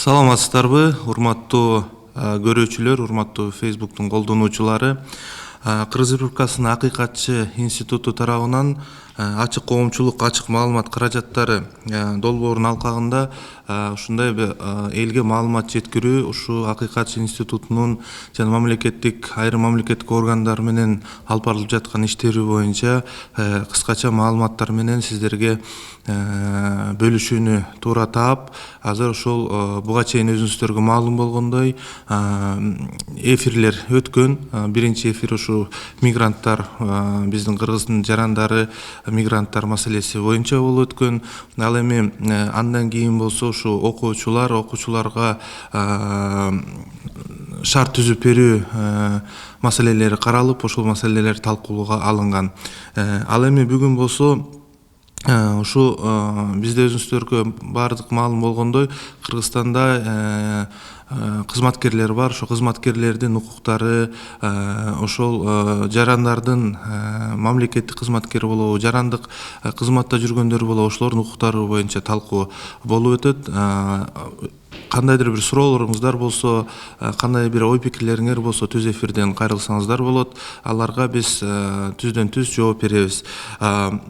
Саламатсыздарбы, урматтуу көрүүчүлөр, урматтуу Facebooktун колдонуучулары. Кыргыз Республикасынын Акыйкатчы институту тарабынан ачык коомчулук, ачык маалымат каражаттары долбоорунун алкагында ушундай элге маалымат жеткирүү ушу Акыйкатчы институтунун жана мамлекеттик айрым мамлекеттик органдар менен алып барылып жаткан иштери боюнча кыскача маалыматтар менен сиздерге бөлүшүүнү туура таап, азыр ошол буга чейин өзүңүздөргө маалым болгондой эфирлер өткөн. Биринчи эфир ушу мигранттар, биздин кыргыздын жарандары, мигранттар маселеси боюнча болуп өткөн. Ал эми андан кийин болсо ушу окуучуларга шарт түзүп берүү маселелери каралып, ошол маселелер талкуулоого алынган. Ал эми бүгүн болсо ушу бизде өзүңүздөргө баардык маалым болгондой, Кыргызстанда кызматкерлер бар. Ошо кызматкерлердин укуктары, ошол жарандардын мамлекеттик кызматкер болобу, жарандык кызматта жүргөндөр болобу, ошолордун укуктары боюнча талкуу болуп өтөт. Кандайдыр бир суроолоруңуздар болсо, кандай бир ой пикирлериңер болсо, түз эфирден кайрылсаңыздар болот. Аларга биз түздөн түз жооп беребиз.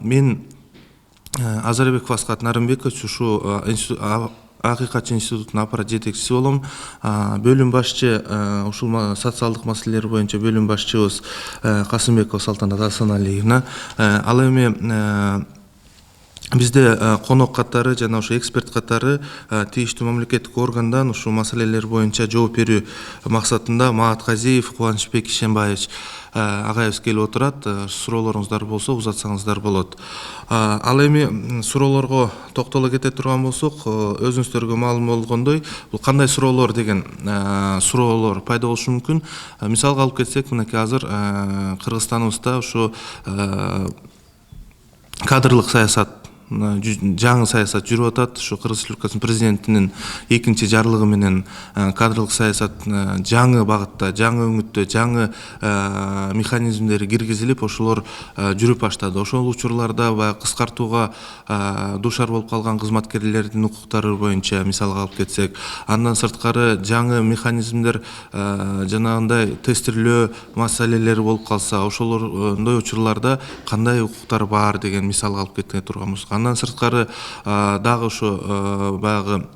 Мен Азарбеков Аскат Нарымбекович, ушу Акыйкатчы институтунун аппарат жетекчиси болом. Бөлүм башчы, ушул социалдык маселелер боюнча бөлүм башчыбыз Касымбекова Салтанат Асаналиевна. Ал эми бизде конок катары жана ошо эксперт катары тийиштүү мамлекеттик органдан ушул маселелер боюнча жооп берүү максатында Маатказиев Кубанычбек Ишенбаевич агайыбыз келип отурат. Суроолоруңуздар болсо узатсаңыздар болот. Ал эми суроолорго токтоло кете турган болсок, өзүңүздөргө маалым болгондой, бул кандай суроолор деген суроолор пайда болушу мүмкүн. Мисалга алып кетсек, мынакей азыр Кыргызстаныбызда ушу кадрлык саясат, жаңы саясат жүрүп атат. Ушу Кыргыз Республикасынын президентинин экинчи жарлыгы менен кадрлык саясат жаңы багытта, жаңы өңүттө, жаңы механизмдери киргизилип, ошолор жүрүп баштады. Ошол учурларда баягы кыскартууга дуушар болуп калган кызматкерлердин укуктары боюнча мисалга алып кетсек, андан сырткары жаңы механизмдер, жанагындай тестирлөө маселелери болуп калса, ошолондой учурларда кандай укуктар бар деген мисалга алып кете турганбыз. Андан сырткары дагы ушу баягы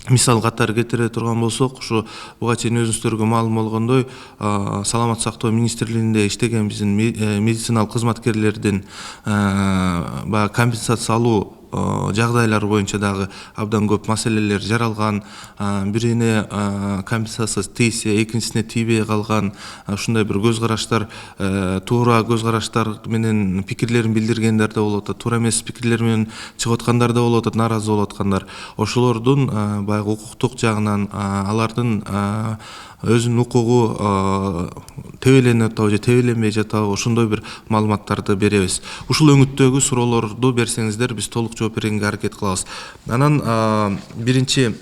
мисал катары кетире турган болсок, ушу буга чейин өзүңүздөргө маалым болгондой, саламаттык сактоо министрлигинде иштеген биздин медициналык кызматкерлердин баягы компенсация алуу жагдайлары боюнча дагы абдан көп маселелер жаралган. Бирине компенсация тийсе, экинчисине тийбей калган, ушундай бир көз караштар, туура көз караштар менен пикирлерин билдиргендер да болуп атат, туура эмес пикирлер менен чыгып аткандар да болуп атат, нааразы болуп аткандар. Ошолордун баягы укуктук жагынан алардын өзүнүн укугу тебеленип атабы же тебеленбей жатабы, ошондой бир маалыматтарды беребиз. Ушул өңүттөгү суроолорду берсеңиздер, биз толук жооп бергенге аракет кылабыз. Анан биринчи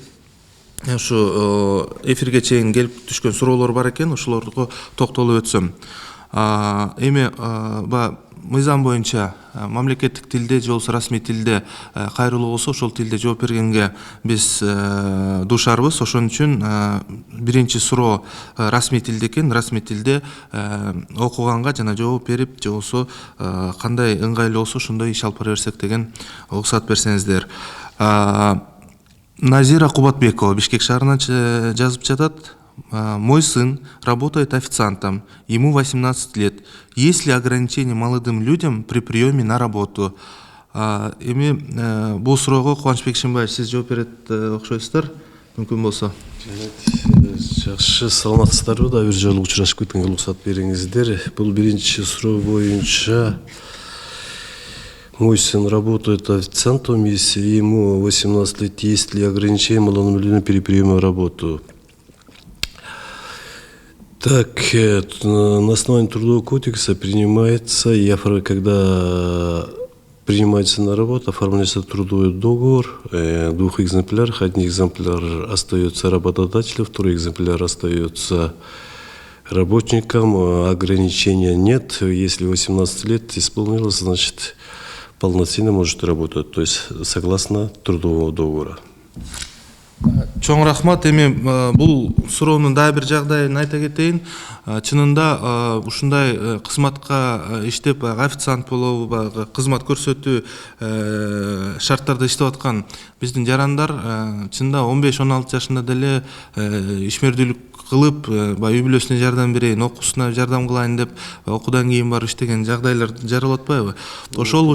ушу эфирге чейин келип түшкөн суроолор бар экен, ошолорго токтолуп өтсөм. Эми мыйзам боюнча мамлекеттик тилде же болбосо расмий тилде кайрылуу болсо, ошол тилде жооп бергенге биз дуушарбыз. Ошон үчүн биринчи суроо расмий тилде экен. Расмий тилде окуганга жана жооп берип, же болбосо кандай ыңгайлуу болсо ошондой иш алып бара берсек деген уруксат берсеңиздер. Назира Кубатбекова Бишкек шаарынан жазып жатат. Мой сын работает официантом, ему 18 лет. Есть ли ограничения молодым людям при приеме на работу? Эми бул суроого Кубанычбек Ишенбаевич сиз жооп берет окшойсуздар, мүмкүн болсо. Жакшы, саламатсыздарбы? Да бир жолу учурашып кеткенге уруксат бериңиздер. Бул биринчи суроо боюнча, мой сын работает официантом, если ему 18 лет, есть ли ограничения молодым людям при приеме на работу? Так, на основании Трудового кодекса принимается, когда принимается на работу, оформляется трудовой договор в 2 экземплярах. Один экземпляр остается работодателю, второй экземпляр остается работникам. Ограничения нет. Если 18 лет исполнилось, значит, полноценно может работать, то есть согласно трудового договора. Чоң рахмат. Эми бул суроонун дагы бир жагдайын айта кетейин. Чынында ушундай кызматка иштеп, официант болобу, кызмат көрсөтүү шарттарда иштеп аткан биздин жарандар чынында 15-16 жашында деле ишмердүүлүк кылып, үй бүлөсүнө жардам берейин, окуусуна жардам кылайын деп окуудан кийин барып иштеген жагдайлар жаралып атпайбы? Ошол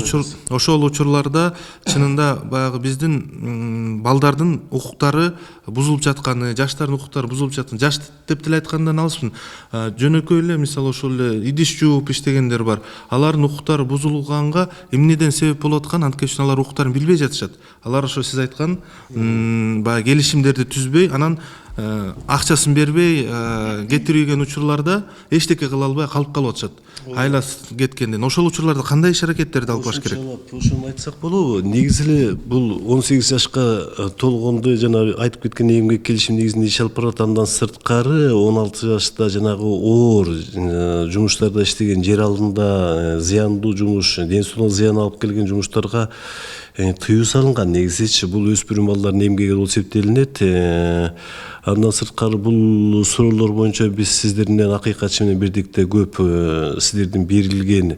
учурларда чынында баягы биздин балдардын укуктары бузулуп жатканы, жаштардын укуктары бузулуп жатканы, жаш деп деле айткандан алыспын. Жөнөкөй эле мисалы ошол эле идиш жууп иштегендер бар. Алардын укуктары бузулганга эмнеден себеп болуп аткан? Анткени алар укуктарын билбей жатышат. Алар ошо сиз айткан баягы келишимдерди түзбөй, анан акчасын бербей кетирген учурларда эчтеке кыла албай калып атышат. Айласы кеткенден. Ошол учурларда кандай иш-аракеттерди алып баш керек? Ошону айтсак болобу? Негизи эле бул 18 жашка толгондо жана айтып кеткен эмгек келишим негизинде иш алып барат. Андан сырткары 16 жашта жанагы оор жумуштарда иштеген, жер алдында зыяндуу жумуш, ден соолугуна зыян алып келген жумуштарга тыюу салынган. Негизичи бул өспүрүм балдардын эмгеги болуп эсептелинет. Андан сырткары бул суроолор боюнча биз сиздерден акыйкатчы менен бирдикте көп сиздердин берилген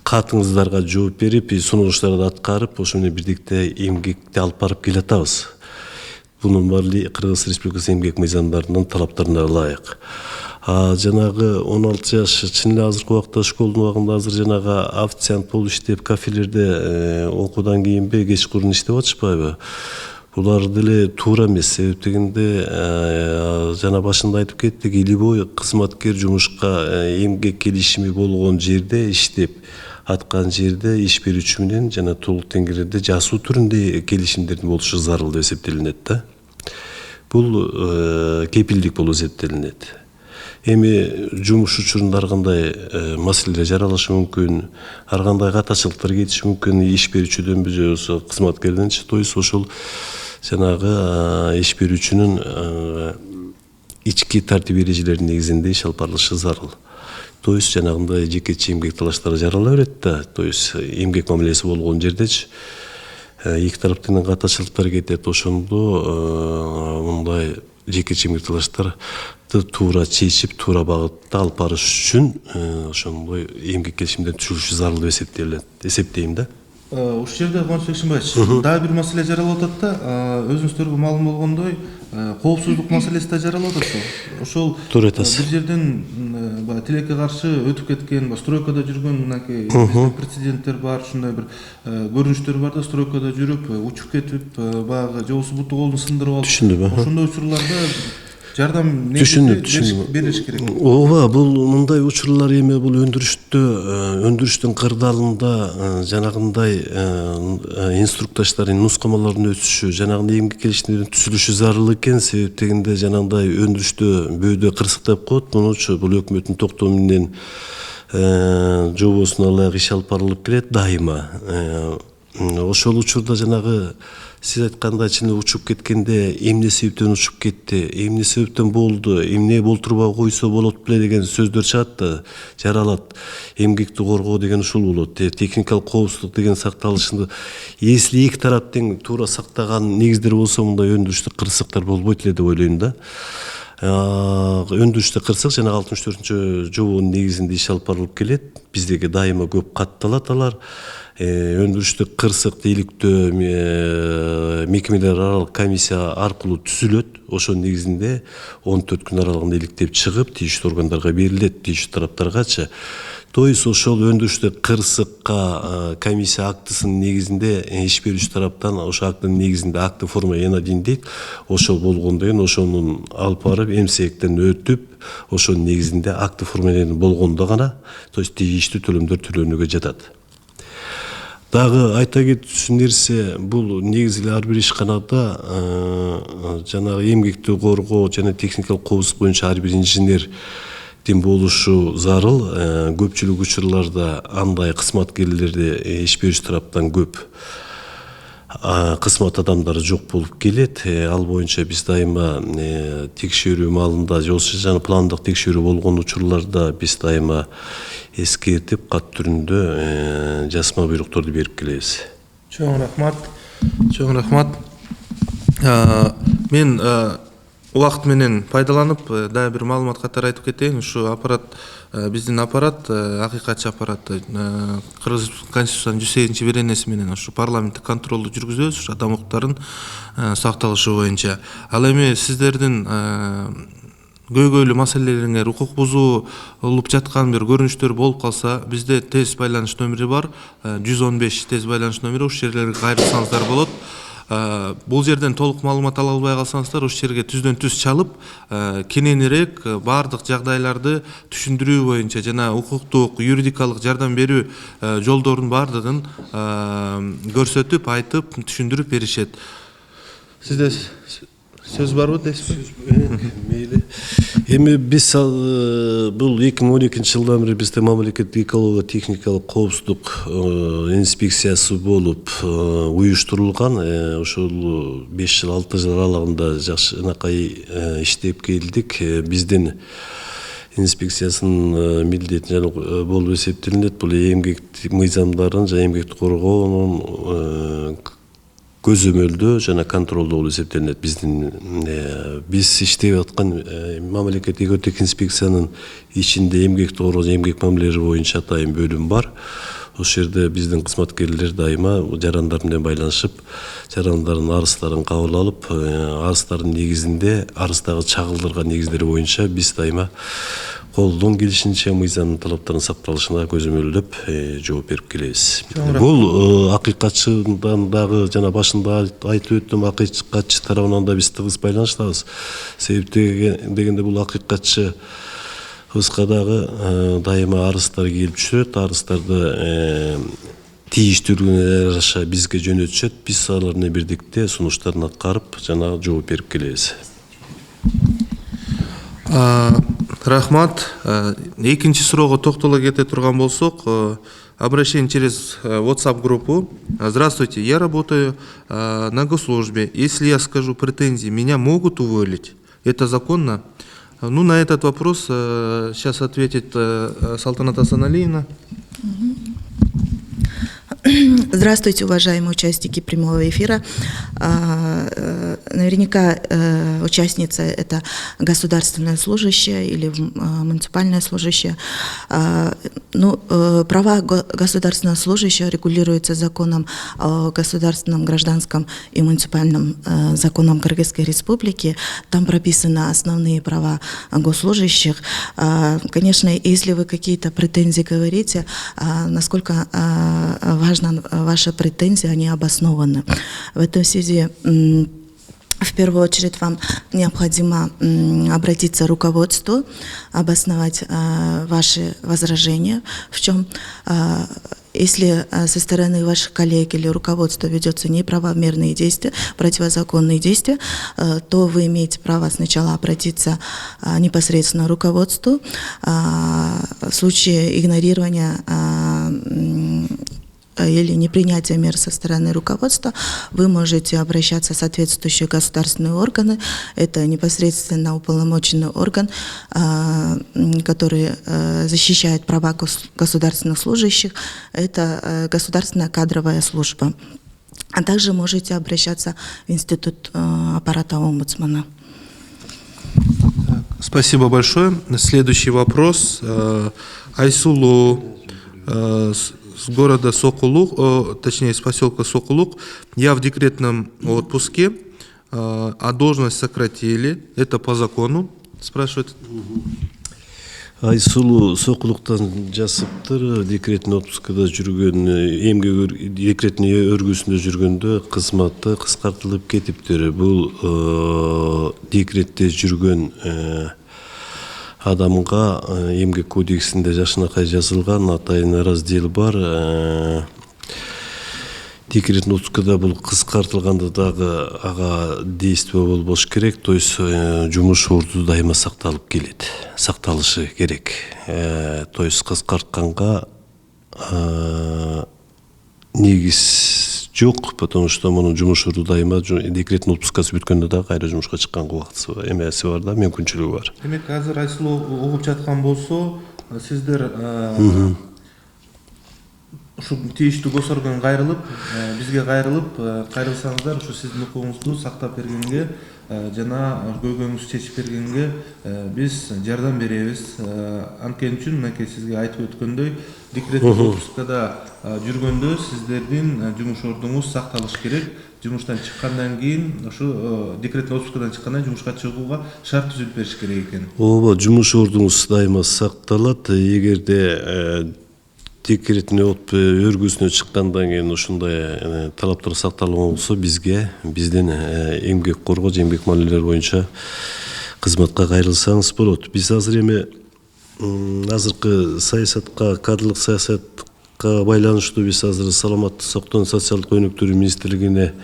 катыңыздарга жооп берип, сунуштарды аткарып, ошо менен бирдикте эмгекти алып барып келатабыз. Бунун баары Кыргыз Республикасы эмгек мыйзамдарынын талаптарына ылайык. Жанагы 16 жаш чын эле азыркы убакта школдун убагында азыр жанагы официант болуп иштеп, кафелерде окуудан кийинби кечкурун иштеп атышпайбы? Булар деле туура эмес. Себеп дегенде жана башында айтып кеттик, или бою кызматкер жумушка эмгек келишими болгон жерде иштеп аткан жерде иш берүүчү менен жана толук теңгерде жазуу түрүндө келишимдердин болушу зарыл деп эсептелинет да. Бул кепилдик болуп эсептелинет. Эми жумуш учурунда ар кандай маселелер жаралышы мүмкүн, ар кандай катачылыктар кетиши мүмкүн, иш берүүчүдөнбү же болбосо кызматкерденчи. То есть ошол жанагы иш берүүчүнүн ички тартип эрежелеринин негизинде иш алып барылышы зарыл. То есть жанагындай жекече эмгек талаштары жарала берет да. То есть эмгек мамилеси болгон жердечи эки тараптын катачылыктар кетет. Ошондо мындай жекече эмгек талаштарды туура чечип, туура багытта алып барыш үчүн ошондой эмгек келишимдерин түзүлүшү зарыл деп эсептейм да. Ушул жерде Кубанычбек Шымбаевич, дагы бир маселе жаралып атат да. Өзүңүздөргө маалым болгондой, коопсуздук маселеси да жаралып атат. Ошол туура айтасыз. Бир жерден тилекке каршы өтүп кеткен, стройкада жүргөн мынакей прецеденттер бар, ушундай бир көрүнүштөр бар да, стройкада жүрүп, учуп кетип, баягы же болбосо буту колун сындырып алып. Түшүндүм. Ошондой учурларда жардам бериш керек. Ооба, бул мындай учурлар эми бул өндүрүштүн кырдаалында жанагындай инструктаждардын, нускамалардын өтүшү, жанагындай эмгек келишимдердин түзүлүшү зарыл экен. Себеп дегенде жанагындай өндүрүштө бөөдө кырсыктап коет. Мунучу бул өкмөттүн токтоо менен жобосуна ылайык иш алып барылып келет дайыма. Ошол учурда жанагы сиз айткандай чын учуп кеткенде эмне себептен учуп кетти, эмне себептен болду, эмне болтурбай койсо болот беле деген сөздөр чыгат да, жаралат. Эмгекти коргоо деген ушул болот. Техникалык коопсуздук деген сакталышында, если эки тарап тең туура сактаган негиздер болсо, мындай өндүрүштө кырсыктар болбойт эле деп ойлойм да. Өндүрүштө кырсык жана 64-чү жобонун негизинде иш алып барылып келет. Биздеги дайыма көп катталат алар. Өндүрүштө кырсык иликтөө мекемелер аралык комиссия аркылуу түзүлөт. Ошонун негизинде 14 күн аралыгында иликтеп чыгып, тийиштүү органдарга берилет, тийиштүү тараптаргачы. То есть ошол өндүрүштө кырсыкка комиссия актысынын негизинде иш берүүчү тараптан ошол актынын негизинде акты форма N1 дейт. Ошол болгондон кийин ошонун алып барып МСЭКтен өтүп, ошонун негизинде акты форма болгондо гана, то есть тийиштүү төлөмдөр төлөнүүгө жатат. Дагы айта кетүүчү нерсе, бул негизи эле ар бир ишканада жанагы эмгекти коргоо жана техникалык коопсуздук боюнча ар бир инженердин болушу зарыл. Көпчүлүк учурларда андай кызматкерлерди иш берүүчү тараптан көп кызмат адамдары жок болуп келет. Ал боюнча биз дайыма текшерүү маалында же болбосо жана пландык текшерүү болгон учурларда биз дайыма эскертип кат түрүндө жазма буйрукторду берип келебиз. Чоң рахмат. Мен убакыт менен пайдаланып дагы бир маалымат катары айтып кетейин. Ушу аппарат, биздин аппарат, акыйкатчы аппарат, Кыргыз Конституциянын 108 беренеси менен ушу парламенттик контролду жүргүзөбүз, ушу адам укуктарынын сакталышы боюнча. Ал эми сиздердин көйгөйлүү маселелериңер, укук бузуулуп жаткан бир көрүнүштөр болуп калса, бизде тез байланыш номери бар, 115 тез байланыш номери, ушул жерлерге кайрылсаңыздар болот. Бул жерден толук маалымат ала албай калсаңыздар, ушул жерге түздөн түз чалып, кененирээк баардык жагдайларды түшүндүрүү боюнча жана укуктук, юридикалык жардам берүү жолдорунун баардыгын көрсөтүп, айтып, түшүндүрүп беришет. Сизде сөз барбы дейсизби? Мейли. Эми биз бул 2012 жылдан бери бизде мамлекеттик экология техникалык коопсуздук инспекциясы болуп уюштурулган. Ошол 5 жыл 6 жыл аралыгында жакшынакай иштеп келдик. Биздин инспекциясынын милдети болуп эсептелинет. Бул эмгек мыйзамдарын жана эмгекти коргоонун көзөмөлдөө жана контролдоо болуп эсептелинет. Биз иштеп аткан мамлекеттик экотек инспекциянын ичинде эмгекти коргоо, эмгек мамилелери боюнча атайын бөлүм бар. Ошол жерде биздин кызматкерлер дайыма жарандар менен байланышып, жарандардын арыздарын кабыл алып, арыздардын негизинде, арыздагы чагылдырган негиздери боюнча биз дайыма колдон келишинче мыйзамдын талаптарынын сакталышына көзөмөлдөп жооп берип келебиз. Бул акыйкатчыдан дагы жана башында айтып өттүм, акыйкатчы тарабынан да биз тыгыз байланыштабыз. Себеби дегенде бул акыйкатчы дагы дайыма арыздар келип түшөт, арыздарды тийиштүүлүгүнө жараша бизге жөнөтүшөт. Биз алар менен бирдикте сунуштарын аткарып жана жооп берип келебиз. Рахмат. Экинчи суроого токтоло кете турган болсок, обращение через WhatsApp группу. Здравствуйте, я работаю на госслужбе. Если я скажу претензии, меня могут уволить. Это законно? Ну, на этот вопрос сейчас ответит Салтанат Асаналиевна. Здравствуйте, уважаемые участники прямого эфира. Наверняка участница – это государственная служащая или муниципальная служащая. Ну, права государственного служащего регулируются законом о государственном, гражданском и муниципальном законом Кыргызской Республики. Там прописаны основные права госслужащих. Конечно, если вы какие-то претензии говорите, насколько важна ваша претензия, они обоснованы. В этой связи в первую очередь вам необходимо обратиться к руководству, обосновать ваши возражения, в чем, если со стороны ваших коллег или руководства ведется неправомерные действия, противозаконные действия, то вы имеете право сначала обратиться непосредственно к руководству. В случае игнорирования или непринятия мер со стороны руководства, вы можете обращаться в соответствующие государственные органы. Это непосредственно уполномоченный орган, который защищает права государственных служащих. Это государственная кадровая служба. А также можете обращаться в институт аппарата омбудсмана. Спасибо большое. Следующий вопрос. Айсулу с города Сокулук, точнее с поселка Сокулук. Я в декретном отпуске, а должность сократили. Это по закону? Спрашивает. Айсулу Сокулуктан жасыптыр, декретный отпускада жүргөн, декретный өргүсүндө жүргөндө кызматы кыскартылып кетиптир. Бул декретте жүргөн адамга эмгек кодексинде жашынакай жазылган атайын раздел бар. Декретный отпускада бул кыскартылганда дагы ага действие болбош керек, то есть жумуш орду дайыма сакталып келет, сакталышы керек. То есть кыскартканга негиз жок, потому что мунун жумуш орду дайыма декретный отпускасы бүткөндө дагы кайра жумушка чыкканга убактысы бар, эмеси бар да, мүмкүнчүлүгү бар. Демек азыр Айсулу угуп жаткан болсо, сиздер ушу тийиштүү гос органга кайрылып, бизге кайрылсаңыздар, ушу сиздин укугуңузду сактап бергенге жана көйгөйүңүздү чечип бергенге биз жардам беребиз. Анткени үчүн мынакей сизге айтып өткөндөй, декреттик отпускада жүргөндө сиздердин жумуш ордуңуз сакталыш керек. Жумуштан чыккандан кийин ошо декреттик отпускадан чыккандан жумушка чыгууга шарт түзүп бериш керек экен. Ооба, жумуш ордуңуз дайыма сакталат. Эгерде декретный отпуск өргүсүнө чыккандан кийин ушундай талаптар сакталган болсо, бизден эмгек коргоо же эмгек маанилери боюнча кызматка кайрылсаңыз болот. Биз азыр эми азыркы саясатка, кадрлык саясатка байланыштуу биз азыр саламаттык сактоо жана социалдык өнүктүрүү министрлигине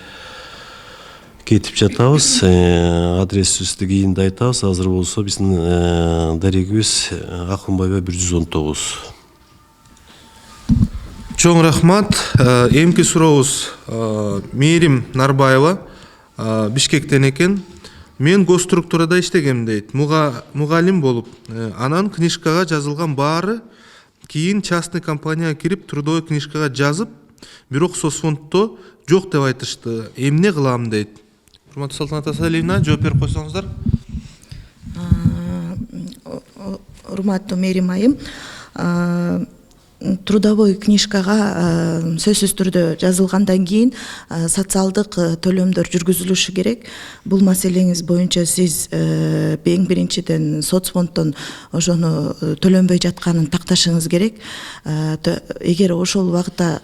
кетип жатабыз. Адресибизди кийинде айтабыз. Азыр болсо биздин дарегибиз Акунбаева 119. Чоң рахмат. Эмки сурообуз Мээрим Нарбаева Бишкектен экен. Мен госструктурада иштегем дейт. Мугалим болуп, анан книжкага жазылган баары кийин частный компанияга кирип трудовой книжкага жазып, бирок соцфонддо жок деп айтышты. Эмне кылам дейт. Урматтуу Салтанат Асалиевна, жооп берип койсоңуздар. Урматтуу Мээрим айым, трудовой книжкага сөзсүз түрдө жазылгандан кийин социалдык төлөмдөр жүргүзүлүшү керек. Бул маселеңиз боюнча сиз эң биринчиден соцфонддон ошону төлөнбөй жатканын такташыңыз керек. Эгер ошол убакта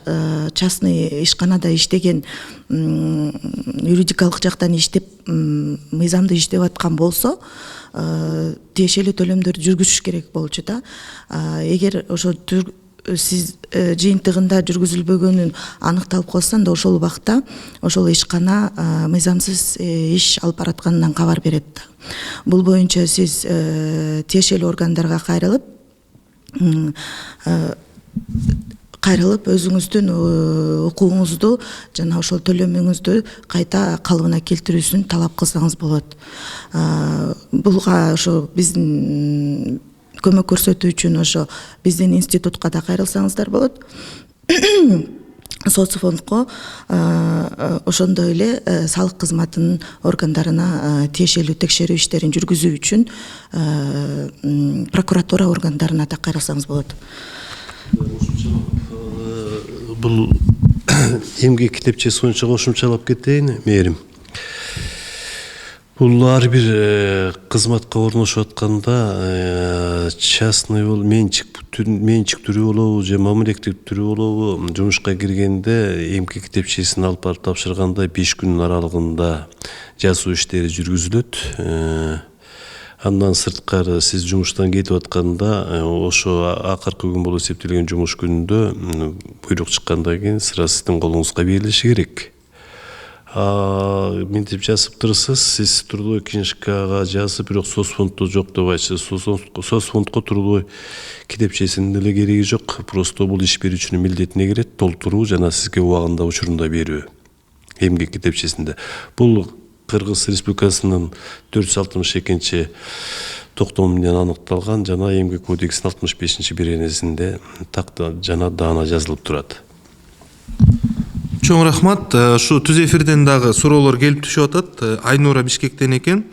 частный ишканада иштеген, юридикалык жактан иштеп, мыйзамдуу иштеп аткан болсо, тиешелүү төлөмдөрдү жүргүзүш керек болчу да. Эгер ошо сиз жыйынтыгында жүргүзүлбөгөнүн аныкталып калса, анда ошол убакта ошол ишкана мыйзамсыз иш алып баратканынан кабар берет. Бул боюнча сиз тиешелүү органдарга кайрылып өзүңүздүн укугуңузду жана ошол төлөмүңүздү кайта калыбына келтирүүсүн талап кылсаңыз болот. Булга ошо биздин көмөк көрсөтүү үчүн ошо биздин институтка да кайрылсаңыздар болот. Соцфондко, ошондой эле салык кызматынын органдарына тиешелүү текшерүү иштерин жүргүзүү үчүн прокуратура органдарына да кайрылсаңыз болот. Бул эмгек китепчеси боюнча кошумчалап кетейин, Мээрим. Бул ар бир кызматка орношуп атканда частный менчик түрү болобу же мамилектик түрү болобу, жумушка киргенде эмгек китепчесин алып барып тапшырганда 5 күнүн аралыгында жазуу иштери жүргүзүлөт. Андан сырткары сиз жумуштан кетип атканда ошо акыркы күн болуп эсептелген жумуш күнүндө буйрук чыккандан кийин сыра сиздин колуңузга берилиши керек. Мынтип жазып турсыз, сиз трудовой книжкага жазып, бирок соцфонддо жок деп айтышты. Соцфондко трудовой китепчесинин деле кереги жок. Просто бул иш берүүчүнүн милдетине кирет, толтуруу жана сизге убагында учурунда берүү эмгек китепчесинде. Бул Кыргыз Республикасынын 462 токтому менен аныкталган жана эмгек кодексинин 65-беренесинде жана даана жазылып турат. Чоң рахмат. Шу түз эфирден дагы суроолор келип түшүп атат. Айнура Бишкектен экен.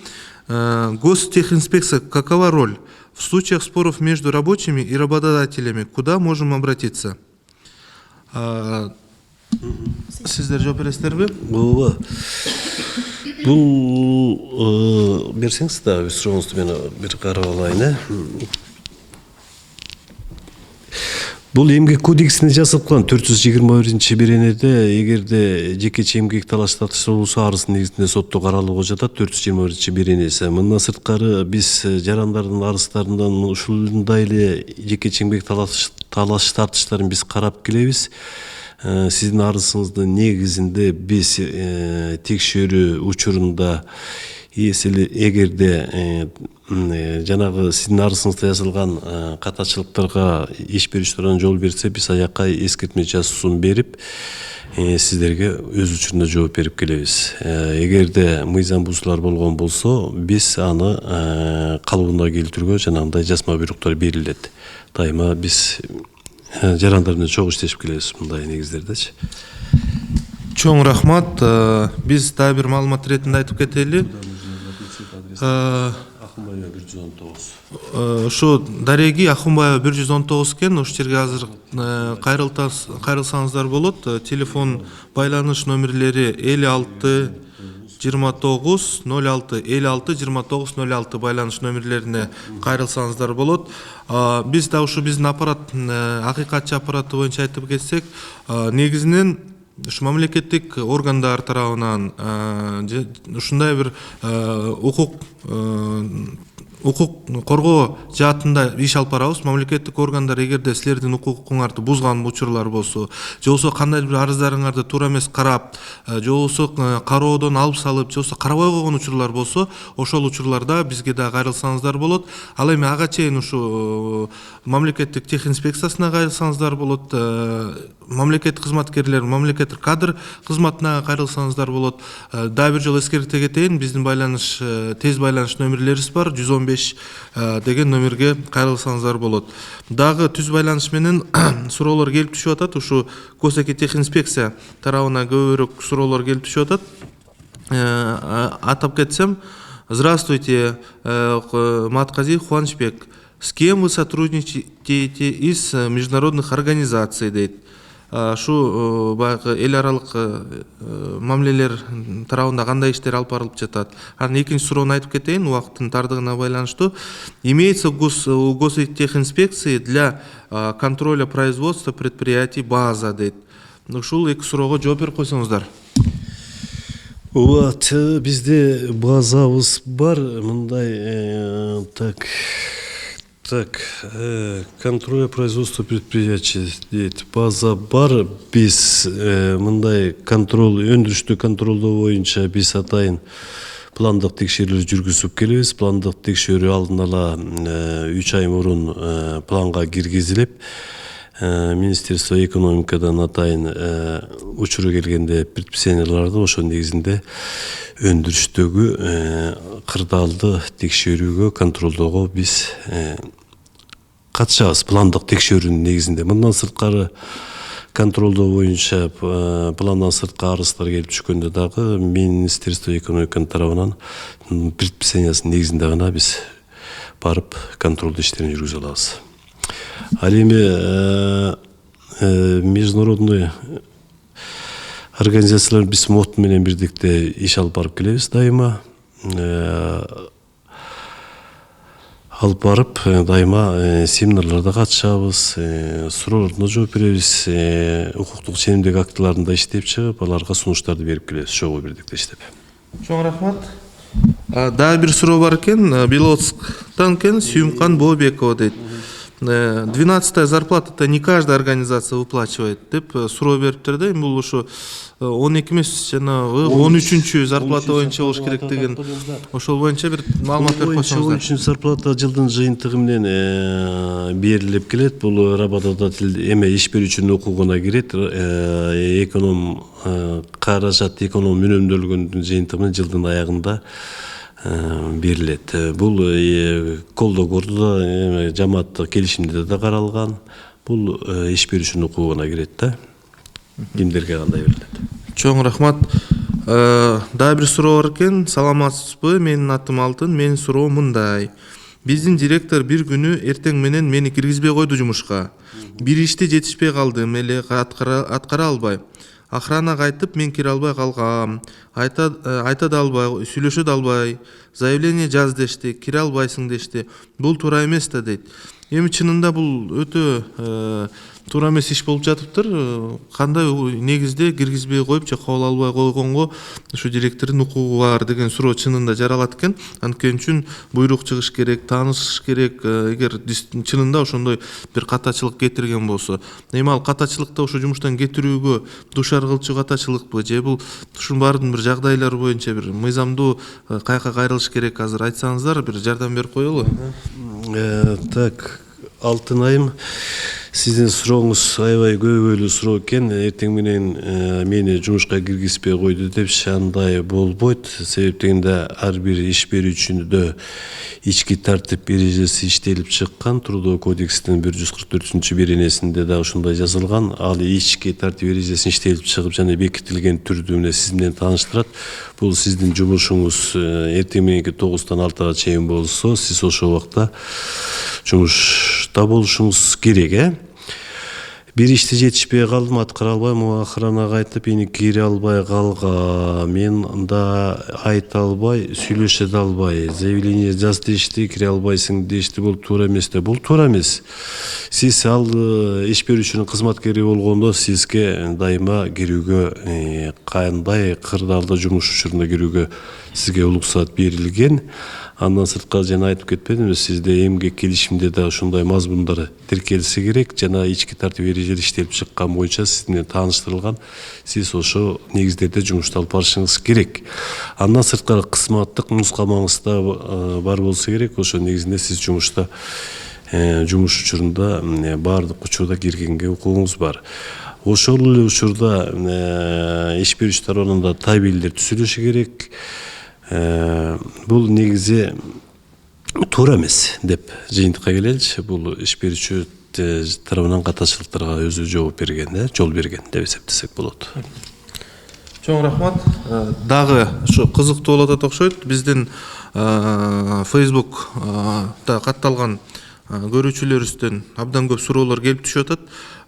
Гостехинспекция какова роль в случаях споров между рабочими и работодателями? Куда можем обратиться? Сиздер жооп бересиздерби? Ооба. Бул берсеңиз да сурооңузду мен бир карап алайын. Бул эмгек кодексине жазылган 421-беренеде эгерде жекече эмгек талаш тартыш болсо арыздын негизинде сотто каралууга жатат 421-беренеси. Мындан сырткары биз жарандардын арыздарынан ушундай эле жекече эмгек талаш тартыштарын биз карап келебиз. Сиздин арызыңыздын негизинде биз текшерүү учурунда эгерде жанагы сиздин арызыңызда жазылган катачылыктарга иш берүүчүлөр жол берсе, биз аякка эскертме жазуусун берип, сиздерге өз учурунда жооп берип келебиз. Эгерде мыйзам бузуулар болгон болсо, биз аны калыбына келтирүүгө жанагындай жазма буйруктар берилет. Дайыма биз жарандар менен чогуу иштешип келебиз мындай негиздердечи. Чоң рахмат. Биз дагы бир маалымат иретинде айтып кетели. Акынбаева 119. Ушу Дареги Ахунбаева 119 экен. Ушул жерге азыр кайрылсаңыздар болот. Телефон байланыш номерлери 56 29 06 56 29 06 байланыш номерлерине кайрылсаңыздар болот. Биз да ушу биздин аппарат, акыйкатчы аппараты боюнча айтып кетсек, негизинен ушу мамлекеттик органдар тарабынан ушундай бир укук коргоо жаатында иш алып барабыз. Мамлекеттик органдар эгерде силердин укугуңарды бузган учурлар болсо, же болбосо кандайдыр бир арыздарыңарды туура эмес карап, же болбосо кароодон алып салып, же болбосо карабай койгон учурлар болсо, ошол учурларда бизге да кайрылсаңыздар болот. Ал эми ага чейин ушу мамлекеттик техинспекциясына кайрылсаңыздар болот, мамлекеттик кызматкерлер, мамлекеттик кадр кызматына кайрылсаңыздар болот. Дагы бир жолу эскерте кетейин, биздин байланыш, тез байланыш номерлерибиз бар, 115 деген номерге кайрылсаңыздар болот. Дагы түз байланыш менен суроолор келип түшүп атат. Ушу Косаки техинспекция тарабына көбүрөөк суроолор келип түшүп атат. Атап кетсем, здравствуйте, Матказиев Кубанычбек. С кем вы сотрудничаете из международных организаций, дейт. Шу баягы эл аралык мамилелер тарабында кандай иштер алып барылып жатат. Анан экинчи суроону айтып кетейин, убакыттын тардыгына байланыштуу. Имеется у Гостехинспекции для контроля производства предприятий база, дейт. Ушул эки суроого жооп берип койсоңуздар. Вот, бизде базабыз бар, мындай контроль производства предприятий дейт. База бар, биз мындай контроль, өндүрүштү контролдоо боюнча биз атайын пландык текшерүүлөр жүргүзүп келебиз. Пландык текшерүү алдын ала 3 ай мурун планга киргизилип, Министерство экономикадан атайын учуру келгенде предписанияларды ошол негизинде өндүрүштөгү кырдаалды текшерүүгө, контролдоого биз катышабыз пландык текшерүүнүн негизинде. Мындан сырткары контролдоо боюнча пландан сырткы арыздар келип түшкөндө дагы Министерство экономиканын тарабынан предписаниясынын негизинде гана биз барып контролдоо иштерин жүргүзө алабыз. Ал эми международный организациялар биз МОТ менен бирдикте иш алып барып келебиз дайыма. Алып барып дайыма семинарларда катышабыз, суроолоруна жооп беребиз, укуктук ченемдик актыларында иштеп чыгып, аларга сунуштарды берип келебиз, ошого бирдикте иштеп. Чоң рахмат. Дагы бир суроо бар экен, Белоцктан экен, Сүйүмкан Бообекова дейт. 12-я зарплата-то не каждая организация выплачивает, деп суроо бериптир да. Бул ушу 12 эмес, жана 13-чү зарплата боюнча болуш керек деген. Ошол боюнча бир маалымат берип койсоңуздар. 13-чү зарплата жылдын жыйынтыгы менен берилип келет. Бул работодатель эме иш берүүчүнүн укугуна кирет. Эконом каражат, эконом үнөмдөлгөндүн жыйынтыгы менен жылдын аягында берилет. Бул колдогорду да, жамааттык келишимде да каралган. Бул иш берүүчүнүн укугуна кирет да. Кимдерге кандай берилет? Чоң рахмат. Дагы бир суроо бар экен. Саламатсызбы? Менин атым Алтын. Менин суроом мындай. Биздин директор бир күнү эртең менен мени киргизбей койду жумушка. Бир ишти жетишпей калдым эле, аткара албай. Охранага айтып, мен кире албай калгам. Айта да албай, сүйлөшө да албай. Заявление жаз дешти, кире албайсың дешти. Бул туура эмес да, дейт. Эми чынында бул өтө туура эмес иш болуп жатыптыр. Кандай негизде киргизбей коюп же кабыл албай койгонго ушу директордун укугу бар деген суроо чынында жаралат экен. Анткени үчүн буйрук чыгыш керек, таанышыш керек. Эгер чынында ошондой бир катачылык кетирген болсо, эми ал катачылыкты ошо жумуштан кетирүүгө душар кылчу катачылыкпы же бул ушунун баардын бир жагдайлары боюнча бир мыйзамдуу каяка кайрылыш керек, азыр айтсаңыздар, бир жардам берип коелу. Так, Алтынайым, Сиздин сурооңуз аябай көйгөйлүү суроо экен. Эртең менен мени жумушка киргизбей койду депчи, андай болбойт. Себептегенде ар бир иш берүүчүндө ички тартип эрежеси иштелип чыккан. Трудовой кодекстин 144 беренесинде да ушундай жазылган. Ал ички тартип эрежесин иштелип чыгып жана бекитилген түрдү менен сиз менен тааныштырат. Бул сиздин жумушуңуз эртең мененки 9-тан 6-га чейин болсо, сиз ошол убакта жумушта болушуңуз керек, Бир ишти жетишпей калдым, аткара албайм, охранага айтып, эни кире албай калгам. Мен да айта албай, сүйлөшө да албай. Заявление жаз дешти, кире албайсың дешти, бул туура эмес да. Бул туура эмес. Сиз ал иш берүүчүнүн кызматкери болгондо сизге дайыма кирүүгө, кандай кырдаалда жумуш учуруна кирүүгө сизге уруксат берилген. Андан сырткары жана айтып кетпедимби, сизде эмгек келишимде да ушундай мазмундар тиркелсе керек, жана ички тартип эрежелер иштелип чыккан боюнча сиз менен тааныштырылган. Сиз ошо негиздерде жумушту алып барышыңыз керек. Андан сырткары кызматтык нускамаңыз да бар болсо керек. Ошо негизинде сиз жумушта жумуш учурунда баардык учурда киргенге укугуңуз бар. Ошол эле учурда иш берүүчү тарабынан да табелдер түзүлүшү керек. Бул негизи туура эмес деп жыйынтыкка келеличи. Бул иш берүүчү тарабынан катачылыктарга өзү жооп берген, жол берген деп эсептесек болот. Чоң рахмат. Дагы ушу кызыктуу болуп атат окшойт. Биздин Facebook-та катталган көрүүчүлөрүбүздөн абдан көп суроолор келип түшүп атат.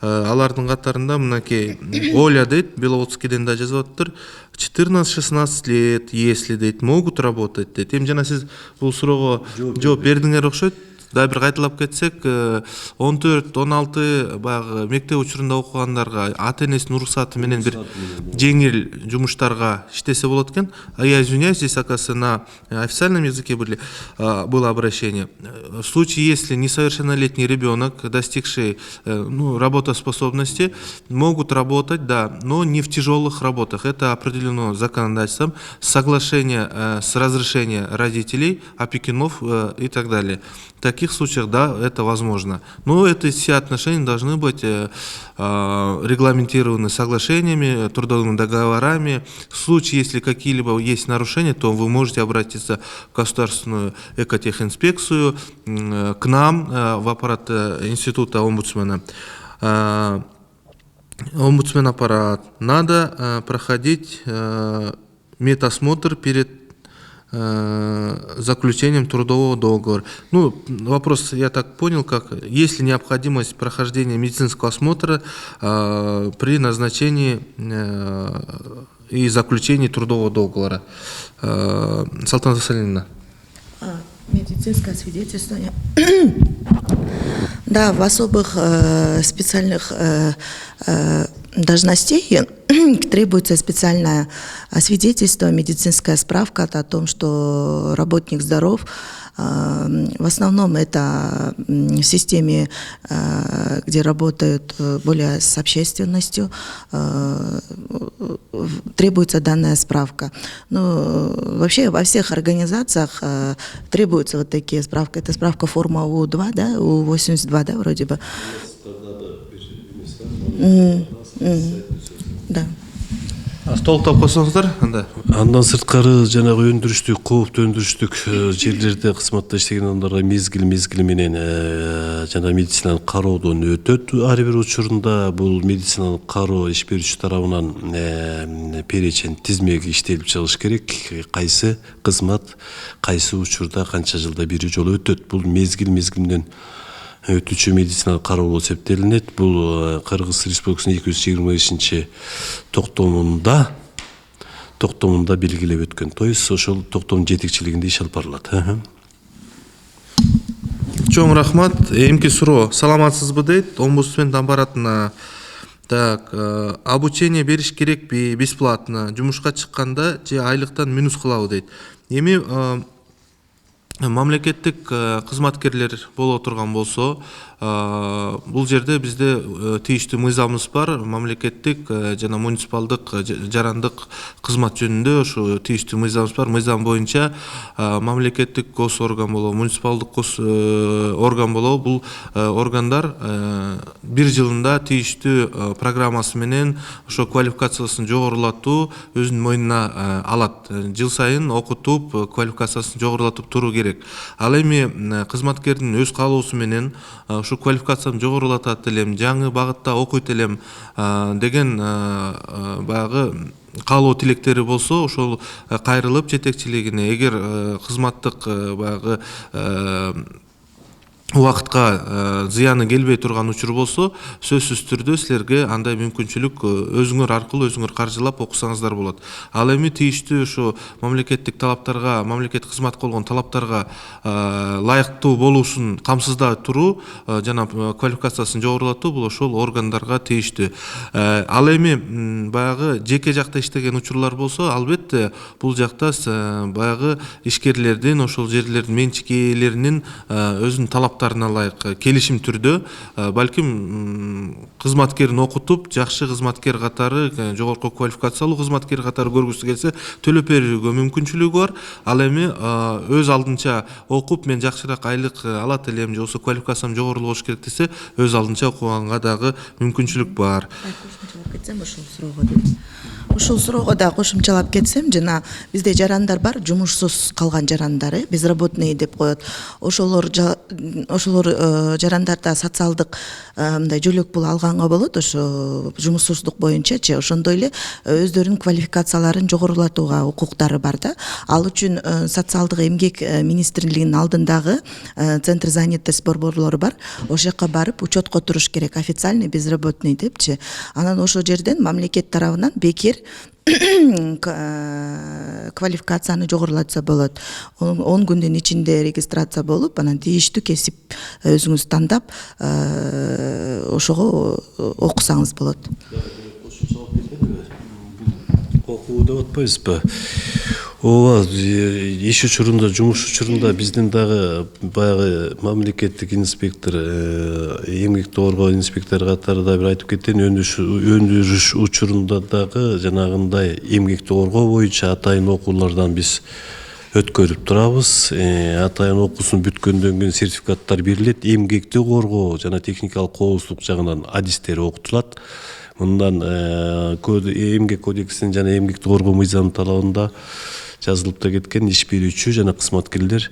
Алардын катарында мынакей Оля дейт, Беловодскийден да жазып атыптыр. 14-16 лет, если дейт, могут работать дейт. Эми жана сиз бул суроого жооп бердиңер окшойт. Да бир кайталап кетсек, 14-16 баягы мектеп учурунда окугандарга ата-энесинин уруксаты менен бир жеңил жумуштарга иштесе болот экен. Я извиняюсь, здесь, оказывается, на официальном языке было обращение. В случае, если несовершеннолетний ребенок, достигший работоспособности, могут работать, да, но не в тяжелых работах. Это определено законодательством, соглашение с разрешения родителей, опекунов и так далее. В таких случаях, да, это возможно. Но все отношения должны быть регламентированы соглашениями, трудовыми договорами. В случае, если какие-либо есть нарушения, то вы можете обратиться в государственную экотехинспекцию, к нам, в аппарат института омбудсмена. Омбудсмен аппарат. Надо проходить медосмотр перед заключением трудового договора. Вопрос, я так понял, как есть ли необходимость прохождения медицинского осмотра при назначении и заключении трудового договора. Салтанат Васильевна. Медицинское свидетельствование. Да, в особых специальных должностей требуется специальное свидетельство, медицинская справка о том, что работник здоров. В основном это в системе, где работают более с общественностью, требуется данная справка. Вообще во всех организациях требуются вот такие справки. Это справка форма У2, да, У82, да, вроде бы. Да. Толуктап койсоңуздар анда. Андан сырткары жанагы өндүрүштүк, кооптуу өндүрүштүк жерлерде кызматта иштеген адамдарга мезгил менен жана медициналык кароодон өтөт. Ар бир учурунда бул медициналык кароо иш берүүчү тарабынан перечень тизмеги иштелип чыгыш керек. Кайсы кызмат кайсы учурда канча жылда бир жолу өтөт. Бул мезгил менен өтүүчү медициналык кароо болуп эсептелинет. Бул Кыргыз Республикасынын 225 токтомунда белгилеп өткөн. То есть ошол токтомдун жетекчилигинде иш алып барылат. Чоң рахмат. Эмки суроо. Саламатсызбы дейт, омбудсмен аппаратына. Так, обучение бериш керекпи, бесплатно. Жумушка чыкканда же айлыктан минус кылабы дейт. Эми мамлекеттик кызматкерлер боло турган болсо, бул жерде бизде тийиштүү мыйзамыбыз бар, мамлекеттик жана муниципалдык жарандык кызмат жөнүндө ушу тийиштүү мыйзамыбыз бар. Мыйзам боюнча мамлекеттик гос орган болобу, муниципалдык гос орган болобу, бул органдар бир жылында тийиштүү программасы менен ошо квалификациясын жогорулатуу өзүнүн мойнуна алат. Жыл сайын окутуп, квалификациясын жогорулатып туруу керек. Ал эми кызматкердин өз каалоосу менен ушу квалификацияны жогорулатат элем, жаңы багытта окуйт элем деген баягы каалоо тилектери болсо, ошол кайрылып жетекчилигине, эгер кызматтык баягы убакытка зыяны келбей турган учур болсо, сөзсүз түрдө силерге андай мүмкүнчүлүк өзүңөр аркылуу өзүңөр каржылап окусаңыздар болот. Ал эми тийиштүү ошо мамлекеттик талаптарга, мамлекеттик кызматка болгон талаптарга ылайыктуу болуусун камсыздай туруу жана квалификациясын жогорулатуу бул ошол органдарга тийиштүү. Ал эми баягы жеке жакта иштеген учурлар болсо, албетте бул жакта баягы ишкерлердин, ошол жерлердин менчик ээлеринин өзүнүн талаптарына ылайык келишим түрдө балким кызматкерин окутуп, жакшы кызматкер катары, жогорку квалификациялуу кызматкер катары көргүсү келсе, төлөп берүүгө мүмкүнчүлүгү бар. Ал эми өз алдынча окуп, мен жакшыраак айлык алат элем, же болбосо квалификациям жогору болуш керек десе, өз алдынча окуганга дагы мүмкүнчүлүк бар. Ушул суроого да кошумчалап кетсем, жана бизде жарандар бар, жумушсуз калган жарандар, безработный деп коет. Ошолор жарандарда социалдык мындай жөлөк пул алганга болот, ошо жумушсуздук боюнчачы, ошондой эле өздөрүнүн квалификацияларын жогорулатууга укуктары бар да. Ал үчүн социалдык эмгек министрлигинин алдындагы центр занятости борборлору бар. Ошол жака барып учетко туруш керек, официальный безработный депчи. Анан ошол жерден мамлекет тарабынан бекер квалификацияны жогорулатса болот. 10 күндүн ичинде регистрация болуп, анан тийиштүү кесип өзүңүз тандап, ошого окусаңыз болот. Окуу деп атпайбызбы? Ооба, иш учурунда, жумуш учурунда биздин дагы баягы мамлекеттик инспектор, эмгекти коргоо инспектору катары да бир айтып кеткен, өндүрүш учурунда дагы жанагындай эмгекти коргоо боюнча атайын окуулардан биз өткөрүп турабыз. Атайын окуусун бүткөндөн кийин сертификаттар берилет. Эмгекти коргоо жана техникалык коопсуздук жагынан адистери окутулат. Мындан эмгек кодексинин жана эмгекти коргоо мыйзамынын талабында жазылып да кеткен, иш берүүчү жана кызматкерлер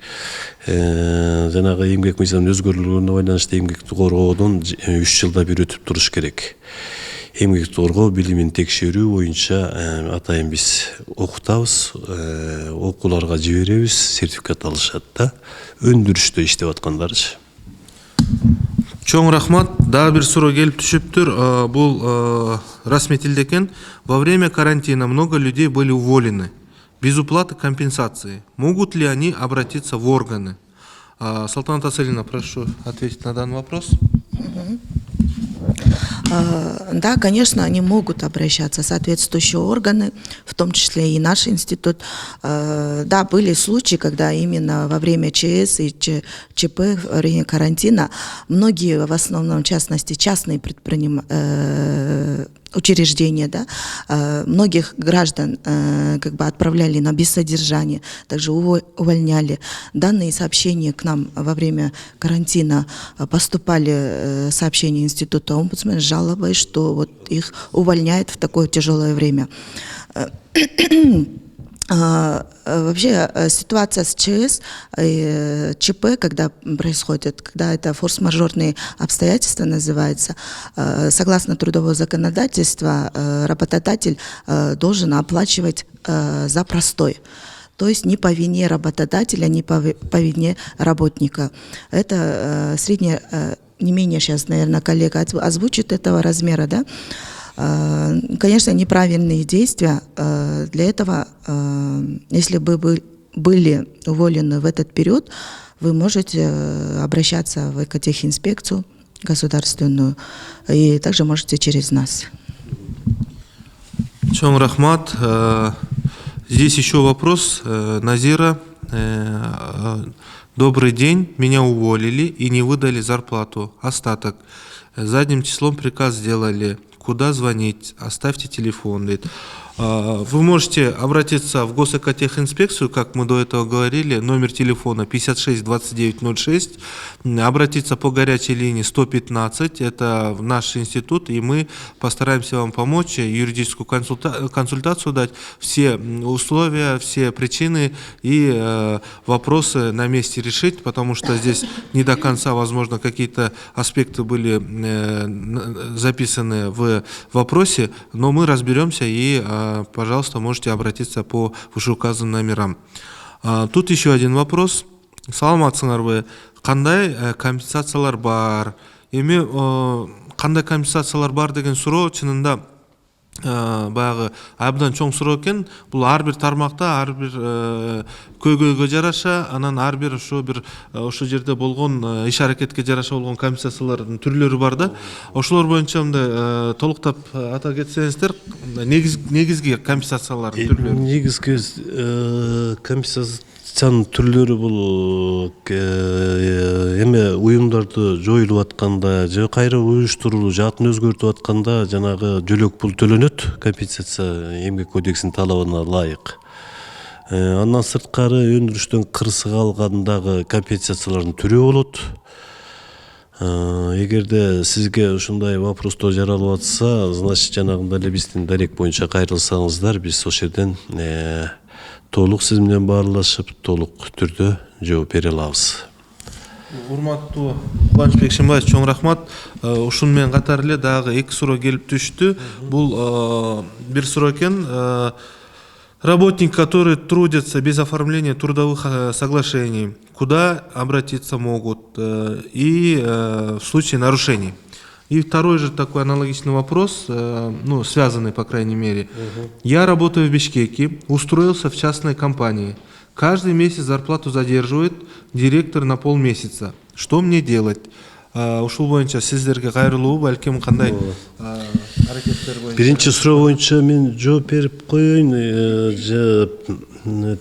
жанагы эмгек мыйзамынын өзгөрүлгөнүнө байланыштуу эмгекти коргоодон 3 жылда бир өтүп туруш керек. Эмгекти коргоо билимин текшерүү боюнча атайын биз окутабыз, окууларга жиберебиз, сертификат алышат да. Өндүрүштө иштеп аткандарчы. Чоң рахмат. Дагы бир суроо келип түшүптүр. Бул расмий тилде экен. Во время карантина много людей были уволены без уплаты компенсации. Могут ли они обратиться в органы? Салтанат Асалина, прошу ответить на данный вопрос. Да, конечно, они могут обращаться в соответствующие органы, в том числе и наш институт. Да, были случаи, когда именно во время ЧС и ЧП, во время карантина, многие, в основном, в частности, частные учреждения, да, многих граждан как бы отправляли на бессодержание, также увольняли. Данные сообщения к нам во время карантина поступали сообщения Института омбудсмена с жалобой, что вот их увольняют в такое тяжелое время. Вообще ситуация с ЧС, ЧП, когда происходит, когда это форс-мажорные обстоятельства называется, согласно трудового законодательства, работодатель должен оплачивать за простой. То есть не по вине работодателя, не по вине работника. Это средняя, не менее сейчас, наверное, коллега озвучит этого размера, да? Конечно, неправильные действия. Для этого, если бы были уволены в этот период, вы можете обращаться в экотехинспекцию государственную, и также можете через нас. Чоң рахмат. Здесь еще вопрос Назира. Добрый день, меня уволили и не выдали зарплату. Остаток. Задним числом приказ сделали. Куда звонить? Оставьте телефон. Говорит. Вы можете обратиться в Госэкотехинспекцию, как мы до этого говорили, номер телефона 56 29 06, обратиться по горячей линии 115, это наш институт, и мы постараемся вам помочь, юридическую консультацию дать, все условия, все причины и вопросы на месте решить, потому что здесь не до конца, возможно, какие-то аспекты были записаны в вопросе, но мы разберемся и пожалуйста, можете обратиться по вышеуказанным номерам. Тут еще один вопрос. Саламатсыңарбы, кандай компенсациялар бар? Эми кандай компенсациялар бар деген суроо чынында баягы абдан чоң суроо экен. Бул ар бир тармакта, ар бир көйгөйгө жараша, анан ар бир ошол жерде болгон иш аракетке жараша болгон компенсациялардын түрлөрү бар да. Ошолор боюнча мындай толуктап ата кетсеңиздер, негизги компенсациялардын түрлөрү. Негизги компенсациянын түрлөрү бул эме уюмдарды жоюлуп атканда же кайра уюштурулуу же атын өзгөртүп атканда жанагы жөлөк пул төлөнөт, компенсация эмгек кодексинин талабына ылайык. Андан сырткары өндүрүштөн кырсык алгандагы компенсациялардын түрү болот. Эгерде сизге ушундай вопростор жаралып атса, значит жанагындай эле биздин дарек боюнча кайрылсаңыздар, биз ошол жерден толук сиз менен баарлашып, толук түрдө жооп бере алабыз. Урматтуу Кубанычбек Шимбаевич, чоң рахмат. Ушун менен катар эле дагы эки суроо келип түштү. Бул бир суроо экен. Работник, которые трудятся без оформления трудовых соглашений, куда обратиться могут и в случае нарушений? И второй же такой аналогичный вопрос, ну, связанный, по крайней мере. Я работаю в Бишкеке, устроился в частной компании. Каждый месяц зарплату задерживает директор на полмесяца. Что мне делать? Ушул боюнча сиздерге кайрылуу, балким кандай аракеттер боюнча. Биринчи суроо боюнча мен жооп берип коеюн.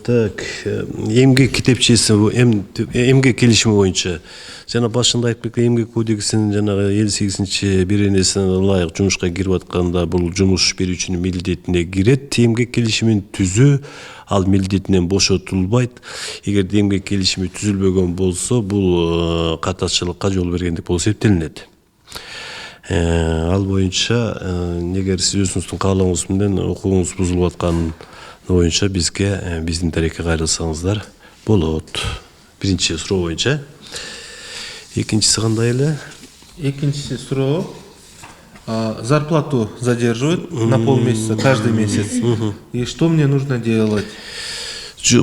Так, эмгек китепчеси, эмгек келишими боюнча. Жана башында айтып кеткен эмгек кодексинин жанагы 58-чи беренесине ылайык жумушка кирип атканда бул жумуш берүүчүнүн милдетине кирет. Эмгек келишимин түзүү ал милдетинен бошотулбайт. Эгерде эмгек келишими түзүлбөгөн болсо, бул катачылыкка жол бергендик болуп эсептелинет. Ал боюнча, эгер сиз өзүңүздүн каалооңуз менен укугуңуз бузулуп аткан боюнча бизге, биздин дарекке кайрылсаңыздар болот. Биринчи суроо боюнча. Экинчиси кандай эле? Экинчиси суроо. Зарплату задерживают на полмесяца, каждый месяц. И что мне нужно делать?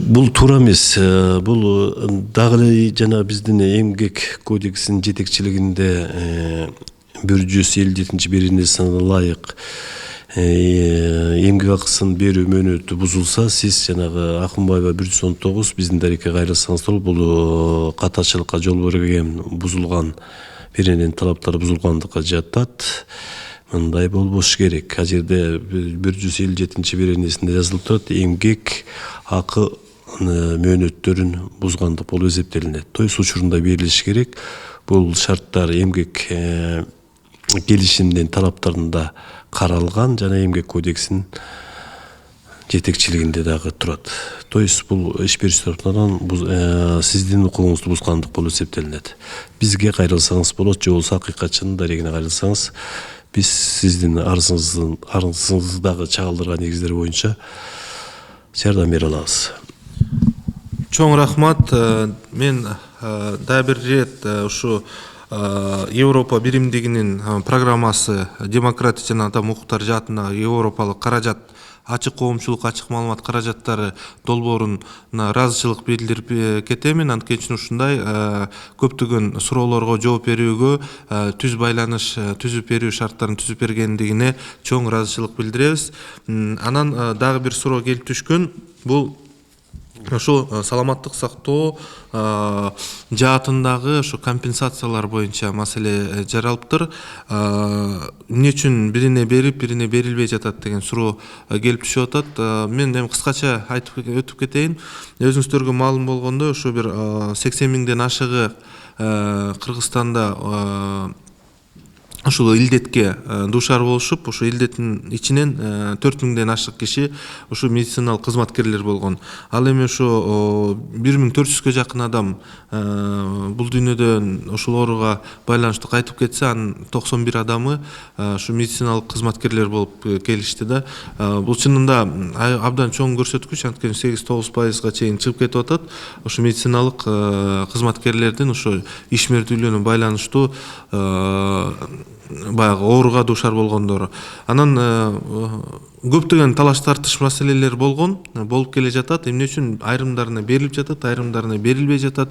Бул туура эмес. Бул дагы эле жана биздин эмгек кодексинин жетекчилигинде 157-чи беренесине ылайык эмгек акысын берүү мөөнөтү бузулса, сиз жанагы Акынбаева 119 биздин дарекке кайрылсаңыздар, бул катачылыкка жол берген бузулган берененин талаптары бузулгандыкка жатат. Мындай болбош керек. Ал жерде 157-чи беренесинде жазылып турат, эмгек акы мөөнөттөрүн бузгандык болуп эсептелинет. То есть учурунда берилиш керек. Бул шарттар эмгек келишимдин талаптарында каралган жана эмгек кодексинин жетекчилигинде дагы турат. То есть бул иш берүүчү тарапынан сиздин укугуңузду бузгандык болуп эсептелинет. Бизге кайрылсаңыз болот, же болбосо акыйкатчынын дарегине кайрылсаңыз, биз сиздин арызыңыздагы чагылдырган негиздер боюнча жардам бере алабыз. Чоң рахмат. Мен да бир рет ушу Европа биримдигинин программасы демократия жана адам укуктары жаатындагы европалык каражат, ачык коомчулук, ачык маалымат каражаттары долбооруна ыраазычылык билдирип кетемин. Анткени ушундай көптөгөн суроолорго жооп берүүгө түз байланыш түзүп берүү шарттарын түзүп бергендигине чоң ыраазычылык билдиребиз. Анан дагы бир суроо келип түшкөн. Бул Ошо саламаттык сактоо жаатындагы ошо компенсациялар боюнча маселе жаралыптыр. Эмне үчүн бирине берип, бирине берилбей жатат деген суроо келип түшүп атат. Мен эми кыскача айтып өтүп кетейин. Өзүңүздөргө маалым болгондой, ошо бир 80 миңден ашыгы Кыргызстанда ушул илдетке дуушар болушуп, ошо илдеттин ичинен 4 миңден ашык киши ушу медициналык кызматкерлер болгон. Ал эми ошо 1400-гө жакын адам бул дүйнөдөн ошол ооруга байланыштуу кайтып кетсе, анын 91 адамы ушу медициналык кызматкерлер болуп келишти да. Бул чынында абдан чоң көрсөткүч, анткени 8-9% чейин чыгып кетип атат. Ошо медициналык кызматкерлердин ошо ишмердүүлүгүнө байланыштуу баягы ооруга дуушар болгондору. Анан көптөгөн талаш тартыш маселелер болуп келе жатат. Эмне үчүн айрымдарына берилип жатат, айрымдарына берилбей жатат.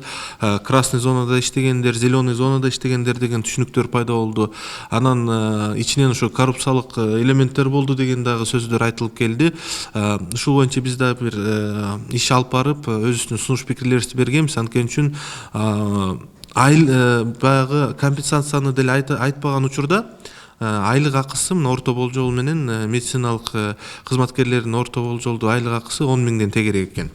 Красный зонада иштегендер, зеленый зонада иштегендер деген түшүнүктөр пайда болду. Анан ичинен ошо коррупциялык элементтер болду деген дагы сөздөр айтылып келди. Ушул боюнча биз дагы бир иш алып барып, өзүбүздүн сунуш пикирлерибизди бергенбиз. Анткени үчүн баягы компенсацияны деле айтпаган учурда айлык акысы орто болжол менен медициналык кызматкерлердин орто болжолдуу айлык акысы 10 миңден тегерек экен.